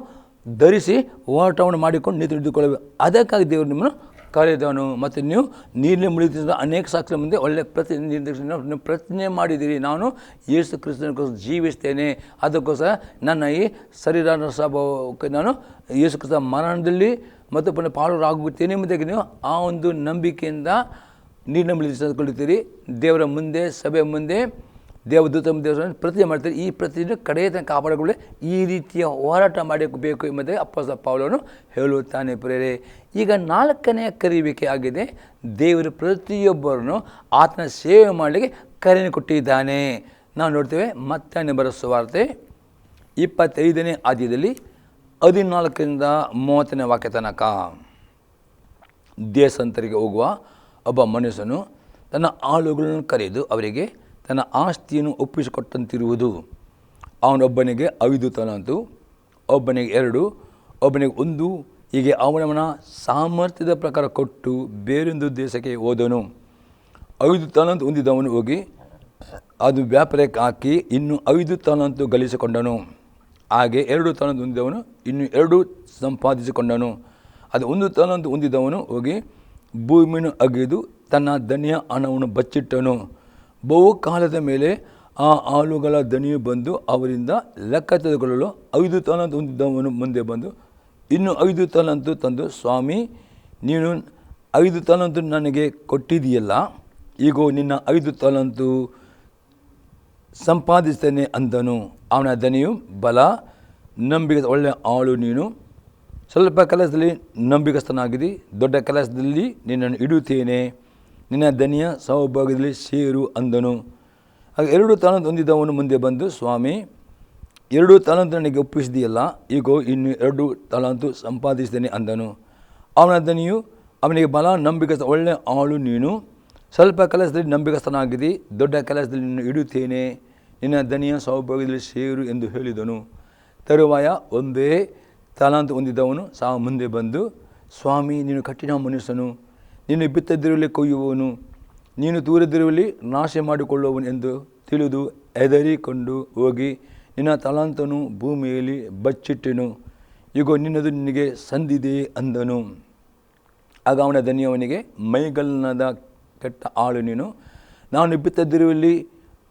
ಧರಿಸಿ ಹೋರಾಟವನ್ನು ಮಾಡಿಕೊಂಡು ನೀತಿ ಹಿಡಿದುಕೊಳ್ಳಬೇಕು. ಅದಕ್ಕಾಗಿ ದೇವರು ನಿಮ್ಮನ್ನು ಕರೆದವನು. ಮತ್ತು ನೀವು ನೀರಿನ ಮುಳುಗಿದ ಅನೇಕ ಸಾಕ್ಷಿಗಳ ಮುಂದೆ ಒಳ್ಳೆಯ ಪ್ರತಿಜ್ಞೆ ಮಾಡಿದ್ದೀರಿ, ನಾನು ಯೇಸು ಕ್ರಿಸ್ತನಿಗೋಸ್ಕರ ಜೀವಿಸ್ತೇನೆ, ಅದಕ್ಕೋಸ್ಕರ ನನ್ನ ಈ ಶರೀರ ಸ್ವಭಾವಕ್ಕೆ ನಾನು ಯೇಸು ಕ್ರಿಸ್ತ ಮರಣದಲ್ಲಿ ಮತ್ತು ಪುನಃ ಪಾಲುರಾಗುತ್ತೇನೆ ಎಂಬುದಾಗಿ ನೀವು ಆ ಒಂದು ನಂಬಿಕೆಯಿಂದ ನೀರಿನ ಮುಳುಗಿಸಿಕೊಳ್ಳುತ್ತೀರಿ. ದೇವರ ಮುಂದೆ, ಸಭೆಯ ಮುಂದೆ, ದೇವದೂತ ದೇವರನ್ನು ಪ್ರತಿಜ್ಞೆ ಮಾಡ್ತಾರೆ. ಈ ಪ್ರತಿಜ್ಞೆ ಕಡೆಯ ತನಕ ಕಾಪಾಡಿಕೊಳ್ಳಿ ಈ ರೀತಿಯ ಹೋರಾಟ ಮಾಡಬೇಕು ಎಂಬುದಾಗಿ ಅಪೊಸ್ತಲ ಪೌಲನು ಹೇಳುತ್ತಾನೆ ಪ್ರಿಯರೇ. ಈಗ 4ನೇ ಕರೆಯುವಿಕೆ ಆಗಿದೆ. ದೇವರು ಪ್ರತಿಯೊಬ್ಬರನ್ನು ಆತನ ಸೇವೆ ಮಾಡಲಿಕ್ಕೆ ಕರೆಯನ್ನು ಕೊಟ್ಟಿದ್ದಾನೆ. ನಾವು ನೋಡ್ತೇವೆ ಮತ್ತಾಯನ ಬರೆದ ಸುವಾರ್ತೆ 25ನೇ ಅಧ್ಯಾಯದಲ್ಲಿ 14ರಿಂದ 30ನೇ ವಾಕ್ಯ ತನಕ. ದೇಶಾಂತರಿಗೆ ಹೋಗುವ ಒಬ್ಬ ಮನುಷ್ಯನು ತನ್ನ ಆಳುಗಳನ್ನು ಕರೆದು ಅವರಿಗೆ ತನ್ನ ಆಸ್ತಿಯನ್ನು ಒಪ್ಪಿಸಿಕೊಟ್ಟಂತಿರುವುದು. ಅವನೊಬ್ಬನಿಗೆ 5 ತಲಾಂತು, ಒಬ್ಬನಿಗೆ 2, ಒಬ್ಬನಿಗೆ 1, ಹೀಗೆ ಅವನವನ ಸಾಮರ್ಥ್ಯದ ಪ್ರಕಾರ ಕೊಟ್ಟು ಬೇರೊಂದು ದೇಶಕ್ಕೆ ಹೋದನು. 5 ತಲಾಂತು ಹೊಂದಿದವನು ಹೋಗಿ ಅದು ವ್ಯಾಪಾರಕ್ಕೆ ಹಾಕಿ ಇನ್ನು 5 ತಲಾಂತು ಗಳಿಸಿಕೊಂಡನು. ಹಾಗೆ 2 ತಲಾಂತು ಹೊಂದಿದವನು ಇನ್ನು 2 ಸಂಪಾದಿಸಿಕೊಂಡನು. ಅದು 1 ತಲಾಂತು ಹೊಂದಿದವನು ಹೋಗಿ ಭೂಮಿಯನ್ನು ಅಗೆದು ತನ್ನ ದಣಿಯ ಹಣವನ್ನು ಬಚ್ಚಿಟ್ಟನು. ಬಹು ಕಾಲದ ಮೇಲೆ ಆ ಆಳುಗಳ ದಣಿಯು ಬಂದು ಅವರಿಂದ ಲೆಕ್ಕ ತೆಗೆದುಕೊಳ್ಳಲು 5 ತಲಾಂತು ಹೊಂದಿದ್ದವನು ಮುಂದೆ ಬಂದು ಇನ್ನು 5 ತಲಾಂತು ತಂದು, ಸ್ವಾಮಿ, ನೀನು 5 ತಲಾಂತು ನನಗೆ ಕೊಟ್ಟಿದೆಯಲ್ಲ, ಈಗೋ ನಿನ್ನ 5 ತಲಾಂತು ಸಂಪಾದಿಸ್ತೇನೆ ಅಂದನು. ಅವನ ದಣಿಯು, ಬಲ, ನಂಬಿಕೆ ಒಳ್ಳೆಯ ಆಳು, ನೀನು ಸ್ವಲ್ಪ ಕೆಲಸದಲ್ಲಿ ನಂಬಿಕಸ್ಥನಾಗಿದ್ದಿ, ದೊಡ್ಡ ಕೆಲಸದಲ್ಲಿ ನಿನ್ನನ್ನು ಇಡುತ್ತೇನೆ, ನಿನ್ನ ದಣಿಯ ಸೌಭಾಗ್ಯದಲ್ಲಿ ಸೇರು ಅಂದನು. ಹಾಗೆ 2 ತಲಾಂತು ಹೊಂದಿದವನು ಮುಂದೆ ಬಂದು, ಸ್ವಾಮಿ, 2 ತಲಾಂತು ನನಗೆ ಒಪ್ಪಿಸಿದೆಯಲ್ಲ, ಈಗೋ ಇನ್ನು 2 ತಲಾಂತು ಸಂಪಾದಿಸ್ತೇನೆ ಅಂದನು. ಅವನ ದಣಿಯು, ಅವನಿಗೆ ಬಲ ನಂಬಿಕಸ್ಥ ಒಳ್ಳೆ ಆಳು ನೀನು, ಸ್ವಲ್ಪ ಕೆಲಸದಲ್ಲಿ ನಂಬಿಕಸ್ಥನಾಗಿದ್ದಿ, ದೊಡ್ಡ ಕೆಲಸದಲ್ಲಿ ನಿನ್ನ ಇಡುತ್ತೇನೆ, ನಿನ್ನ ದನಿಯ ಸೌಭಾಗ್ಯದಲ್ಲಿ ಸೇರು ಎಂದು ಹೇಳಿದನು. ತರುವಾಯ ಒಂದೇ ತಲಾಂತು ಹೊಂದಿದ್ದವನು ಮುಂದೆ ಬಂದು, ಸ್ವಾಮಿ, ನೀನು ಕಠಿಣ ಮನುಷ್ಯನು, ನೀನು ಬಿತ್ತದಿರುವಲ್ಲಿ ಕೊಯ್ಯುವವನು, ನೀನು ತೂರದಿರುವಲ್ಲಿ ನಾಶ ಮಾಡಿಕೊಳ್ಳುವವನು ಎಂದು ತಿಳಿದು ಹೆದರಿಕೊಂಡು ಹೋಗಿ ನಿನ್ನ ತಲಾಂತನು ಭೂಮಿಯಲ್ಲಿ ಬಚ್ಚಿಟ್ಟೆನು, ಈಗ ನಿನ್ನದು ನಿನಗೆ ಸಂದಿದೆ ಅಂದನು. ಆಗ ಅವನ ದನಿಯವನಿಗೆ, ಮೈಗಲ್ಲದ ಕೆಟ್ಟ ಆಳು ನೀನು, ನಾನು ಬಿತ್ತದಿರುವಲ್ಲಿ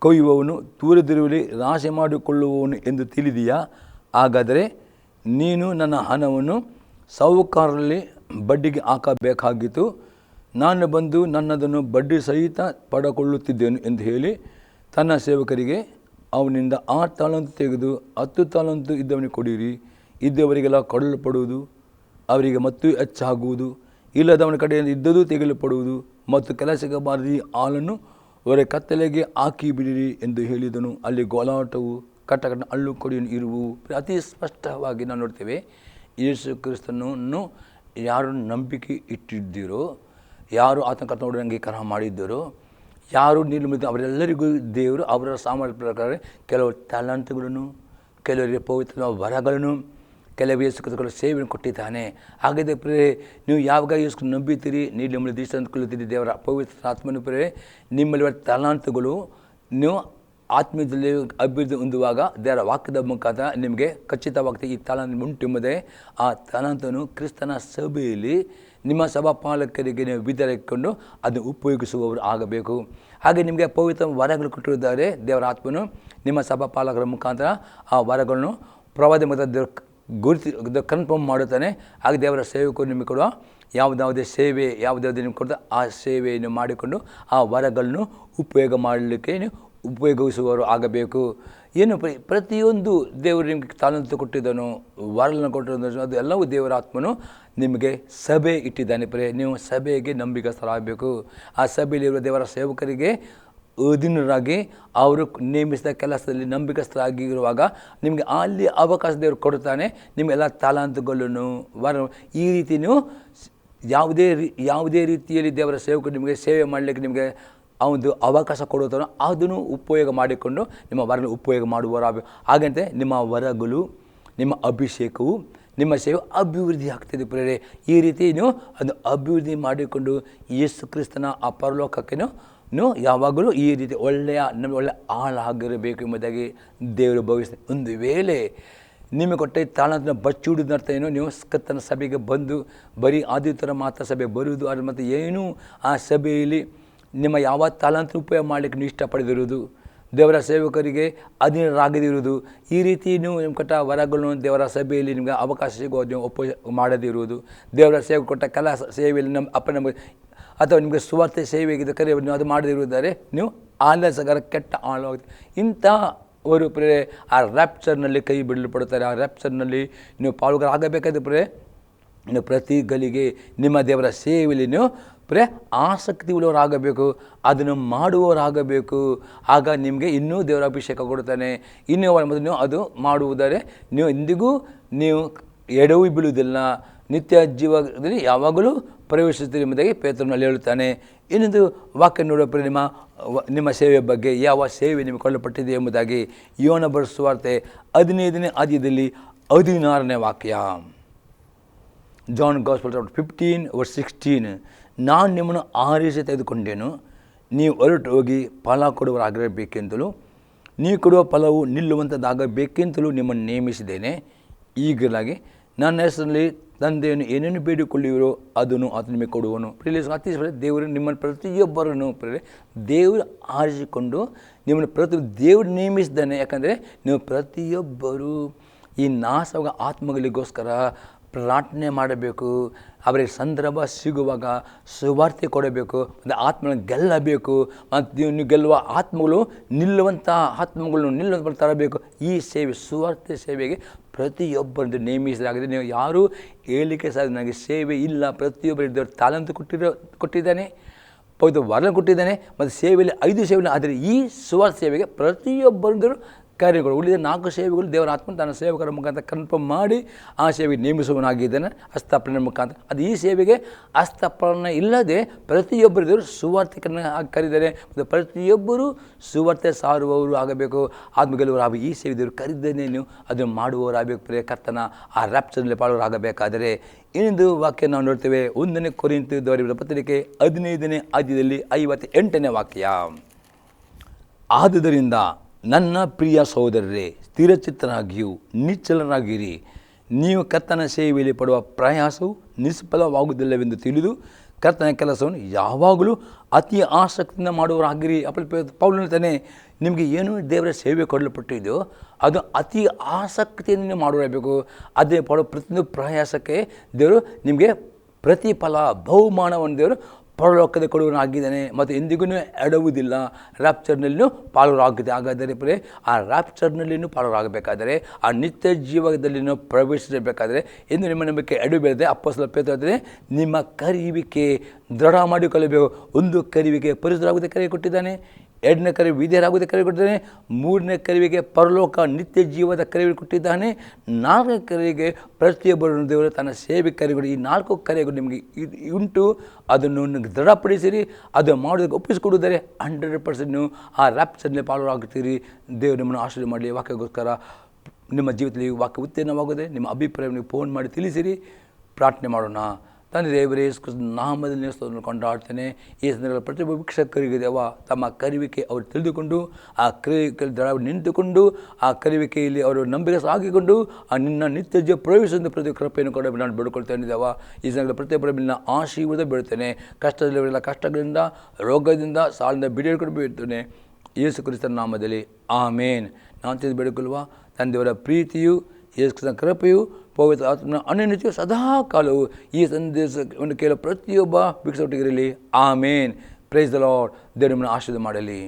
ಕೊಯ್ಯುವವನು, ತೂರದಿರುವಲ್ಲಿ ನಾಶ ಮಾಡಿಕೊಳ್ಳುವವನು ಎಂದು ತಿಳಿದೀಯಾ? ಹಾಗಾದರೆ ನೀನು ನನ್ನ ಹಣವನ್ನು ಸಾಹುಕಾರರಲ್ಲಿ ಬಡ್ಡಿಗೆ ಹಾಕಬೇಕಾಗಿತ್ತು, ನಾನು ಬಂದು ನನ್ನದನ್ನು ಬಡ್ಡಿ ಸಹಿತ ಪಡೆದುಕೊಳ್ಳುತ್ತಿದ್ದೇನೆ ಎಂದು ಹೇಳಿ ತನ್ನ ಸೇವಕರಿಗೆ, ಅವನಿಂದ 6 ತಾಲಂತು ತೆಗೆದು 10 ತಾಲಂತು ಇದ್ದವನಿಗೆ ಕೊಡಿರಿ, ಇದ್ದವರಿಗೆಲ್ಲ ಕೊಡಲ್ಪಡುವುದು, ಅವರಿಗೆ ಮತ್ತು ಹೆಚ್ಚಾಗುವುದು, ಇಲ್ಲದವನ ಕಡೆಯಿಂದ ಇದ್ದದ್ದು ತೆಗೆಯಲ್ಪಡುವುದು, ಮತ್ತು ಕೆಲಸಕ್ಕೆ ಬಾರದಿ ಹಾಲನ್ನು ಅವರ ಕತ್ತಲೆಗೆ ಹಾಕಿ ಬಿಡಿರಿ ಎಂದು ಹೇಳಿದನು. ಅಲ್ಲಿ ಗೋಲಾಟವು ಕಟ್ಟಕಟ್ಟ ಹಳ್ಳು ಕೊಡಿಯನ್ನು ಇರುವು. ಅತಿ ಸ್ಪಷ್ಟವಾಗಿ ನಾವು ನೋಡ್ತೇವೆ, ಯೇಸು ಕ್ರಿಸ್ತನನ್ನು ಯಾರು ನಂಬಿಕೆ ಇಟ್ಟಿದ್ದೀರೋ, ಯಾರು ಆತನ ಕರ್ತನ ಅಂಗೀಕಾರ ಮಾಡಿದ್ದರೋ, ಯಾರು ನಿರ್ಮಿತ ಅವರೆಲ್ಲರಿಗೂ ದೇವರು ಅವರ ಸಾಮರ್ಥ್ಯ ಪ್ರಕಾರ ಕೆಲವು ಟ್ಯಾಲೆಂಟ್ಗಳನ್ನು, ಕೆಲವರಿಗೆ ಪವಿತ್ರ ವರಗಳನ್ನು, ಕೆಲವು ಯೇಸು ಕ್ರಿಸ್ತನ ಸೇವೆಯನ್ನು ಕೊಟ್ಟಿದ್ದಾನೆ. ಹಾಗಾದರೆ ಪ್ರಿಯರೇ, ನೀವು ಯಾವಾಗ ಯೇಸು ನಂಬಿತೀರಿ, ನೀವು ನಿಮ್ಮಲ್ಲಿ ದೀಕ್ಷೆ ಅಂದುಕೊಳ್ಳುತ್ತೀರಿ, ದೇವರ ಪವಿತ್ರ ಆತ್ಮನ ಪ್ರಿಯರೇ, ನಿಮ್ಮಲ್ಲಿ ಟ್ಯಾಲೆಂಟ್ಗಳು ನೀವು ಆತ್ಮೀಯದಲ್ಲಿ ಅಭಿವೃದ್ಧಿ ಹೊಂದುವಾಗ ದೇವರ ವಾಕ್ಯದ ಮುಖಾಂತರ ನಿಮಗೆ ಖಚಿತವಾಗ್ತದೆ ಈ ತಾಲಂತು ಉಂಟೆಂಬುದೇ. ಆ ತಾಲಂತನ್ನು ಕ್ರಿಸ್ತನ ಸಭೆಯಲ್ಲಿ ನಿಮ್ಮ ಸಭಾಪಾಲಕರಿಗೆ ನೀವು ವಿತರಿಸಿಕೊಂಡು ಅದನ್ನು ಉಪಯೋಗಿಸುವವರು ಆಗಬೇಕು. ಹಾಗೆ ನಿಮಗೆ ಪವಿತ್ರ ವರಗಳು ಕೊಟ್ಟಿದ್ದಾರೆ ದೇವರ ಆತ್ಮನು ನಿಮ್ಮ ಸಭಾಪಾಲಕರ ಮುಖಾಂತರ ಆ ವರಗಳನ್ನು ಪ್ರವಾದಿ ಮತ್ತು ದೇವರು ಗುರುತಿ ಕನ್ಫರ್ಮ್ ಮಾಡುತ್ತಾನೆ. ಹಾಗೆ ದೇವರ ಸೇವಕರು ನಿಮಗೆ ಕೊಡುವ ಯಾವುದಾವುದೇ ಸೇವೆ ಯಾವುದಾವುದೇ ನಿಮ್ಗೆ ಕೊಡ್ತಾ ಆ ಸೇವೆಯನ್ನು ಮಾಡಿಕೊಂಡು ಆ ವರಗಳನ್ನು ಉಪಯೋಗ ಮಾಡಲಿಕ್ಕೆ ನೀವು ಉಪಯೋಗಿಸುವವರು ಆಗಬೇಕು. ಏನು ಪ್ರತಿಯೊಂದು ದೇವರು ನಿಮಗೆ ತಾಲಂತು ಕೊಟ್ಟಿದ್ದನು, ವರಗಳನ್ನು ಕೊಟ್ಟಿದ್ದನು, ಅದು ಎಲ್ಲವೂ ದೇವರ ಆತ್ಮನು ನಿಮಗೆ ಸಭೆ ಇಟ್ಟಿದ್ದಾನೆ. ನೀವು ಸಭೆಗೆ ನಂಬಿಕಸ್ಥರಾಗಬೇಕು. ಆ ಸಭೆಯಲ್ಲಿರುವ ದೇವರ ಸೇವಕರಿಗೆ ಅಧೀನರಾಗಿ ಅವರು ನೇಮಿಸಿದ ಕೆಲಸದಲ್ಲಿ ನಂಬಿಕಸ್ಥರಾಗಿರುವಾಗ ನಿಮಗೆ ಅಲ್ಲಿ ಅವಕಾಶ ದೇವರು ಕೊಡುತ್ತಾನೆ. ನಿಮಗೆಲ್ಲ ತಾಲಂತುಗಳನ್ನು ವರ ಈ ರೀತಿ ನೀವು ಯಾವುದೇ ರೀತಿಯಲ್ಲಿ ದೇವರ ಸೇವಕರು ನಿಮಗೆ ಸೇವೆ ಮಾಡಲಿಕ್ಕೆ ನಿಮಗೆ ಆ ಒಂದು ಅವಕಾಶ ಕೊಡುತ್ತಾನೋ ಅದನ್ನು ಉಪಯೋಗ ಮಾಡಿಕೊಂಡು ನಿಮ್ಮ ವರನ ಉಪಯೋಗ ಮಾಡುವವರಾಗಬೇಕು. ಹಾಗಂತೆ ನಿಮ್ಮ ವರಗಳು, ನಿಮ್ಮ ಅಭಿಷೇಕವು, ನಿಮ್ಮ ಸೇವೆ ಅಭಿವೃದ್ಧಿ ಆಗ್ತದೆ ಪ್ರೇರೆ. ಈ ರೀತಿ ನೀವು ಅದನ್ನು ಅಭಿವೃದ್ಧಿ ಮಾಡಿಕೊಂಡು ಯೇಸು ಕ್ರಿಸ್ತನ ಆ ಪರಲೋಕಕ್ಕೆ ನೀವು ಯಾವಾಗಲೂ ಈ ರೀತಿ ಒಳ್ಳೆಯ ಆಳಾಗಿರಬೇಕು ಎಂಬುದಾಗಿ ದೇವರು ಭಾವಿಸ್ತಾರೆ. ಒಂದು ವೇಳೆ ನಿಮಗೆ ಕೊಟ್ಟ ತಾಳಂತನ ಬಚ್ಚಿಡುವುದನ್ನ ಅರ್ಥ ಏನು, ನೀವು ಕ್ರಿಸ್ತನ ಸಭೆಗೆ ಬಂದು ಬರೀ ಆದಿತ್ಯರ ಮಾತ್ರ ಸಭೆ ಬರುವುದು, ಅದು ಮತ್ತು ಏನೂ ಆ ಸಭೆಯಲ್ಲಿ ನಿಮ್ಮ ಯಾವ ತಾಲಂತನ ಉಪಯೋಗ ಮಾಡಲಿಕ್ಕೆ ನೀವು ಇಷ್ಟಪಡದಿರುವುದು, ದೇವರ ಸೇವಕರಿಗೆ ಅಧೀನರಾಗದಿರುವುದು, ಈ ರೀತಿ ನೀವು ನಿಮ್ಮ ಕೊಟ್ಟ ವರಗಳನ್ನು ದೇವರ ಸಭೆಯಲ್ಲಿ ನಿಮಗೆ ಅವಕಾಶ ಸಿಗೋದು ನೀವು ಉಪಯೋಗ ಮಾಡದಿರುವುದು, ದೇವರ ಸೇವೆ ಕೊಟ್ಟ ಕೆಲಸ ಸೇವೆಯಲ್ಲಿ ನಮಗೆ ಅಥವಾ ನಿಮಗೆ ಸುವಾರ್ತೆ ಸೇವೆಗೆ ಕರೆ ನೀವು ಅದು ಮಾಡದಿರುವುದಾದರೆ ನೀವು ಆಲಸಗಾರ ಕೆಟ್ಟ ಆಳವಾಗುತ್ತೆ. ಇಂಥ ಅವರು ಪ್ರೇರೆ ಆ ರ್ಯಾಪ್ಚರ್ನಲ್ಲಿ ಕೈ ಬಿಡಲ್ಪಡುತ್ತಾರೆ. ಆ ರ್ಯಾಪ್ಚರ್ನಲ್ಲಿ ನೀವು ಪಾಲುಗಾರ ಆಗಬೇಕಾದ್ರೆ ಪ್ರೇರೆ ನೀವು ಪ್ರತಿ ಗಳಿಗೆ ನಿಮ್ಮ ದೇವರ ಸೇವೆಯಲ್ಲಿ ನೀವು ಆಸಕ್ತಿ ಉಳ್ಳವರಾಗಬೇಕು, ಅದನ್ನು ಮಾಡುವವರಾಗಬೇಕು. ಆಗ ನಿಮಗೆ ಇನ್ನೂ ದೇವರ ಅಭಿಷೇಕ ಕೊಡುತ್ತಾನೆ. ಇನ್ನೂ ಮೊದಲು ನೀವು ಅದು ಮಾಡುವುದರೆ ನೀವು ಎಂದಿಗೂ ನೀವು ಎಡವು ಬೀಳುವುದಿಲ್ಲ, ನಿತ್ಯ ಜೀವದಲ್ಲಿ ಯಾವಾಗಲೂ ಪ್ರವೇಶಿಸ್ತೀರಿ ಎಂಬುದಾಗಿ ಪೇತ್ರನಲ್ಲಿ ಹೇಳುತ್ತಾನೆ. ಇನ್ನೊಂದು ವಾಕ್ಯ ನೋಡೋಪ್ರೆ ನಿಮ್ಮ ಸೇವೆಯ ಬಗ್ಗೆ ಯಾವ ಸೇವೆ ನಿಮಗೆ ಕೊಳ್ಳಲ್ಪಟ್ಟಿದೆ ಎಂಬುದಾಗಿ ಯೋನ ಬರೆದ ಸುವಾರ್ತೆ 15ನೇ ಅಧ್ಯಾಯದಲ್ಲಿ 16ನೇ ವಾಕ್ಯ. John gospel 15:16. ನಾನು ನಿಮ್ಮನ್ನು ಆರಿಸಿ ತೆಗೆದುಕೊಂಡೇನು, ನೀವು ಹೊರಟು ಹೋಗಿ ಫಲ ಕೊಡುವರಾಗಿರಬೇಕೆಂತಲೂ ನೀವು ಕೊಡುವ ಫಲವು ನಿಲ್ಲುವಂಥದ್ದಾಗಬೇಕೆಂತಲೂ ನಿಮ್ಮನ್ನು ನೇಮಿಸಿದ್ದೇನೆ. ಈಗಲಾಗಿ ನನ್ನ ಹೆಸರಲ್ಲಿ ತಂದೆಯನ್ನು ಏನೇನು ಬೇಡಿಕೊಳ್ಳುವಿರೋ ಅದನ್ನು ಆತ ನಿಮಗೆ ಕೊಡುವನು. ಅತಿ ದೇವರು ನಿಮ್ಮನ್ನು ಪ್ರತಿಯೊಬ್ಬರನ್ನು ದೇವರು ಆರಿಸಿಕೊಂಡು ನಿಮ್ಮನ್ನು ದೇವರು ನೇಮಿಸಿದ್ದಾನೆ. ಯಾಕಂದರೆ ನೀವು ಪ್ರತಿಯೊಬ್ಬರು ಈ ನಾಶವಾಗ ಆತ್ಮಗಳಿಗೋಸ್ಕರ ಪ್ರಾರ್ಥನೆ ಮಾಡಬೇಕು. ಅವರಿಗೆ ಸಂದರ್ಭ ಸಿಗುವಾಗ ಸುವಾರ್ತೆ ಕೊಡಬೇಕು, ಮತ್ತು ಆತ್ಮಗಳನ್ನು ಗೆಲ್ಲಬೇಕು. ಮತ್ತು ನೀವು ಗೆಲ್ಲುವ ಆತ್ಮಗಳು ನಿಲ್ಲುವಂಥ ಆತ್ಮಗಳನ್ನು ತರಬೇಕು. ಈ ಸೇವೆ ಸುವಾರ್ತೆ ಸೇವೆಗೆ ಪ್ರತಿಯೊಬ್ಬರದ್ದು ನೇಮಿಸಲಾಗಿದೆ. ನೀವು ಯಾರೂ ಹೇಳಿಕೆ ಸಹ ನನಗೆ ಸೇವೆ ಇಲ್ಲ, ಪ್ರತಿಯೊಬ್ಬರಿದ್ದವರು ತಾಲಂತು ಕೊಟ್ಟಿದ್ದಾನೆ, ಪವಿತ್ರ ವರ ಕೊಟ್ಟಿದ್ದಾನೆ, ಮತ್ತು ಸೇವೆಯಲ್ಲಿ 5 ಸೇವೆಯಲ್ಲಿ. ಆದರೆ ಈ ಸುವಾರ್ತೆ ಸೇವೆಗೆ ಪ್ರತಿಯೊಬ್ಬರಿದ್ದರು ಕಾರ್ಯಗಳು. ಉಳಿದ 4 ಸೇವೆಗಳು ದೇವರ ಆತ್ಮ ತನ್ನ ಸೇವಕರ ಮುಖಾಂತರ ಕನ್ಫರ್ಮ್ ಮಾಡಿ ಆ ಸೇವೆಗೆ ನೇಮಿಸುವನಾಗಿದ್ದಾನೆ ಹಸ್ತಪ್ರಣ ಮುಖಾಂತರ. ಅದು ಈ ಸೇವೆಗೆ ಹಸ್ತಪ್ರಣ ಇಲ್ಲದೆ ಪ್ರತಿಯೊಬ್ಬರು ದೇವರು ಸುವಾರ್ತಿಕರನ್ನ ಕರೆದಿದ್ದಾರೆ ಮತ್ತು ಪ್ರತಿಯೊಬ್ಬರು ಸುವಾರ್ತೆ ಸಾರುವವರು ಆಗಬೇಕು, ಆತ್ಮಗೆಲ್ಲವರು ಈ ಸೇವೆ ದೇವರು ಕರೆದಿದ್ದೇನೆ, ನೀವು ಅದನ್ನು ಮಾಡುವವರಾಗಬೇಕು. ಕರ್ತನ ಆ ರ್ಯಾಪ್ಚರ್ನಲ್ಲಿ ಪಾಲ್ಗೊಳ್ಳಾಗಬೇಕಾದರೆ ಇನ್ನೊಂದು ವಾಕ್ಯ ನಾವು ನೋಡ್ತೇವೆ. 1 ಕೊರಿಂಥದವರ ಪತ್ರಿಕೆ 15ನೇ ಅಧ್ಯಾಯದಲ್ಲಿ 58ನೇ ವಾಕ್ಯ. ಆದುದರಿಂದ ನನ್ನ ಪ್ರಿಯ ಸಹೋದರರೇ, ಸ್ಥಿರಚಿತ್ತರಾಗಿಯೂ ನಿಶ್ಚಲರಾಗಿರಿ. ನೀವು ಕರ್ತನ ಸೇವೆಯಲ್ಲಿ ಪಡುವ ಪ್ರಯಾಸವು ನಿಷ್ಫಲವಾಗುವುದಿಲ್ಲವೆಂದು ತಿಳಿದು ಕರ್ತನ ಕೆಲಸವನ್ನು ಯಾವಾಗಲೂ ಅತಿ ಆಸಕ್ತಿಯಿಂದ ಮಾಡುವವರಾಗಿರಿ. ಪೌಲ್ ಹೇಳ್ತಾನೆ, ನಿಮಗೆ ಏನು ದೇವರ ಸೇವೆ ಕೊಡಲ್ಪಟ್ಟಿದೆಯೋ ಅದು ಅತಿ ಆಸಕ್ತಿಯಿಂದ ನೀವು ಮಾಡುವಬೇಕು. ಅದೇ ಪಡೋ ಪ್ರತಿಯೊಂದು ಪ್ರಯಾಸಕ್ಕೆ ದೇವರು ನಿಮಗೆ ಪ್ರತಿಫಲ ಬಹುಮಾನವನ್ನು ದೇವರು ಪರಲೋಕದ ಕೊಡುವನಾಗಿದ್ದಾನೆ ಮತ್ತು ಎಂದಿಗೂ ಎಡವುವುದಿಲ್ಲ. ರ್ಯಾಪ್ಚರ್ನಲ್ಲಿಯೂ ಪಾಲುರಾಗಿದೆ. ಹಾಗಾದರೆ ಆ ರ್ಯಾಪ್ಚರ್ನಲ್ಲಿಯೂ ಪಾಲುರಾಗಬೇಕಾದರೆ, ಆ ನಿತ್ಯ ಜೀವನದಲ್ಲಿ ಪ್ರವೇಶಿಸಬೇಕಾದರೆ ಎಂದು ನಿಮ್ಮ ನಂಬಿಕೆ ಎಡಬೇಡದೆ ಅಪೊಸ್ತಲ ಪೇತ್ರ ಹೇಳ್ತಾನೆ, ನಿಮ್ಮ ಕರೆಯುವಿಕೆ ದೃಢ ಮಾಡಿಕೊಳ್ಳಬೇಕು. 1 ಕರೆಯುವಿಕೆ ಪರಿಶುದ್ಧರಾಗುವುದೇ ಕರೆ ಕೊಟ್ಟಿದ್ದಾನೆ, 2ನೇ ಕರೆ ವಿಧೇಯರಾಗುವುದೇ ಕರೆ ಕೊಟ್ಟಿದ್ದಾನೆ, 3ನೇ ಕರೆವಿಗೆ ಪರಲೋಕ ನಿತ್ಯ ಜೀವದ ಕರೆಗೆ ಕೊಟ್ಟಿದ್ದಾನೆ, 4ನೇ ಕರೆಗೆ ಪ್ರತಿಯೊಬ್ಬರನ್ನು ದೇವರು ತನ್ನ ಸೇವೆ ಕರೆಗಳು. ಈ 4 ಕರೆಗಳು ನಿಮಗೆ ಉಂಟು. ಅದನ್ನು ದೃಢಪಡಿಸಿರಿ. ಅದು ಮಾಡೋದಕ್ಕೆ ಒಪ್ಪಿಸಿಕೊಡುತ್ತಾರೆ. 100% ನೀವು ಆ ರ್ಯಾಪ್ಚರ್ನಲ್ಲಿ ಪಾಲ್ಗೊಳ್ಳುತ್ತೀರಿ. ದೇವರು ನಿಮ್ಮನ್ನು ಆಶ್ರಯ ಮಾಡಲಿ. ವಾಕ್ಯಗೋಸ್ಕರ ನಿಮ್ಮ ಜೀವಿತದಲ್ಲಿ ವಾಕ್ಯ ಉತ್ತೀರ್ಣವಾಗಿದೆ. ನಿಮ್ಮ ಅಭಿಪ್ರಾಯವನ್ನು ಫೋನ್ ಮಾಡಿ ತಿಳಿಸಿರಿ. ಪ್ರಾರ್ಥನೆ ಮಾಡೋಣ. ತಂದೆ ದೇವರೇ, ಯೇಸು ಕ್ರಿಸ್ತನ ನಾಮದಲ್ಲಿ ಸ್ತೋತ್ರವನ್ನು ಕೊಂಡಾಡ್ತೇನೆ. ಈ ಸಂದರ್ಭದಲ್ಲಿ ಪ್ರತಿಯೊಬ್ಬ ವೀಕ್ಷಕರಿಗೆ ದೇವ ತಮ್ಮ ಕರೆಯುವಿಕೆ ಅವರು ತಿಳಿದುಕೊಂಡು ಆ ಕರೆಯುವಿಕೆ ದೃಢ ನಿಂತುಕೊಂಡು ಆ ಕರೆಯುವಿಕೆಯಲ್ಲಿ ಅವರು ನಂಬಿಕೆ ಸಾಗಿಕೊಂಡು ಆ ನಿನ್ನ ನಿತ್ಯ ಜೀವ ಪ್ರವೇಶಿಸಿದ ಪ್ರತಿ ಕೃಪೆಯನ್ನು ಕೂಡ ನಾನು ಬೇಡಿಕೊಳ್ತೇನೆ ದೇವ. ಈ ಸಂದರ್ಭದಲ್ಲಿ ಪ್ರತಿಯೊಬ್ಬರ ಮೇಲೆ ಆಶೀರ್ವಾದ ಬೀಳ್ತೇನೆ. ಕಷ್ಟದಲ್ಲಿರಲಿಲ್ಲ, ಕಷ್ಟಗಳಿಂದ, ರೋಗದಿಂದ, ಸಾಲಿಂದ ಬಿಡುಗಡೆ ಬೀಳ್ತೇನೆ. ಯೇಸು ಕ್ರಿಸ್ತನ ನಾಮದಲ್ಲಿ ಆಮೇನ್. ನಾನು ತಿಳಿದು ಬೇಡಿಕೊಳ್ಳುವ ತಂದೆಯವರ ಪ್ರೀತಿಯು, ಯೇಸು ಕ್ರಿಸ್ತನ ಕೃಪೆಯು, ಪವಿತ್ರ ಆತ್ಮನ ಅನ್ಯೋನ್ಯತೆಯು ಸದಾ ಕಾಲವು ಈ ಸಂದೇಶವನ್ನು ಕೇಳೋ ಪ್ರತಿಯೊಬ್ಬ ವೀಕ್ಷಕರಿರಲಿ. ಆಮೇನ್. Praise the Lord. ದೇವರು ನಿಮ್ಮನ್ನು ಆಶೀರ್ವಾದ ಮಾಡಲಿ.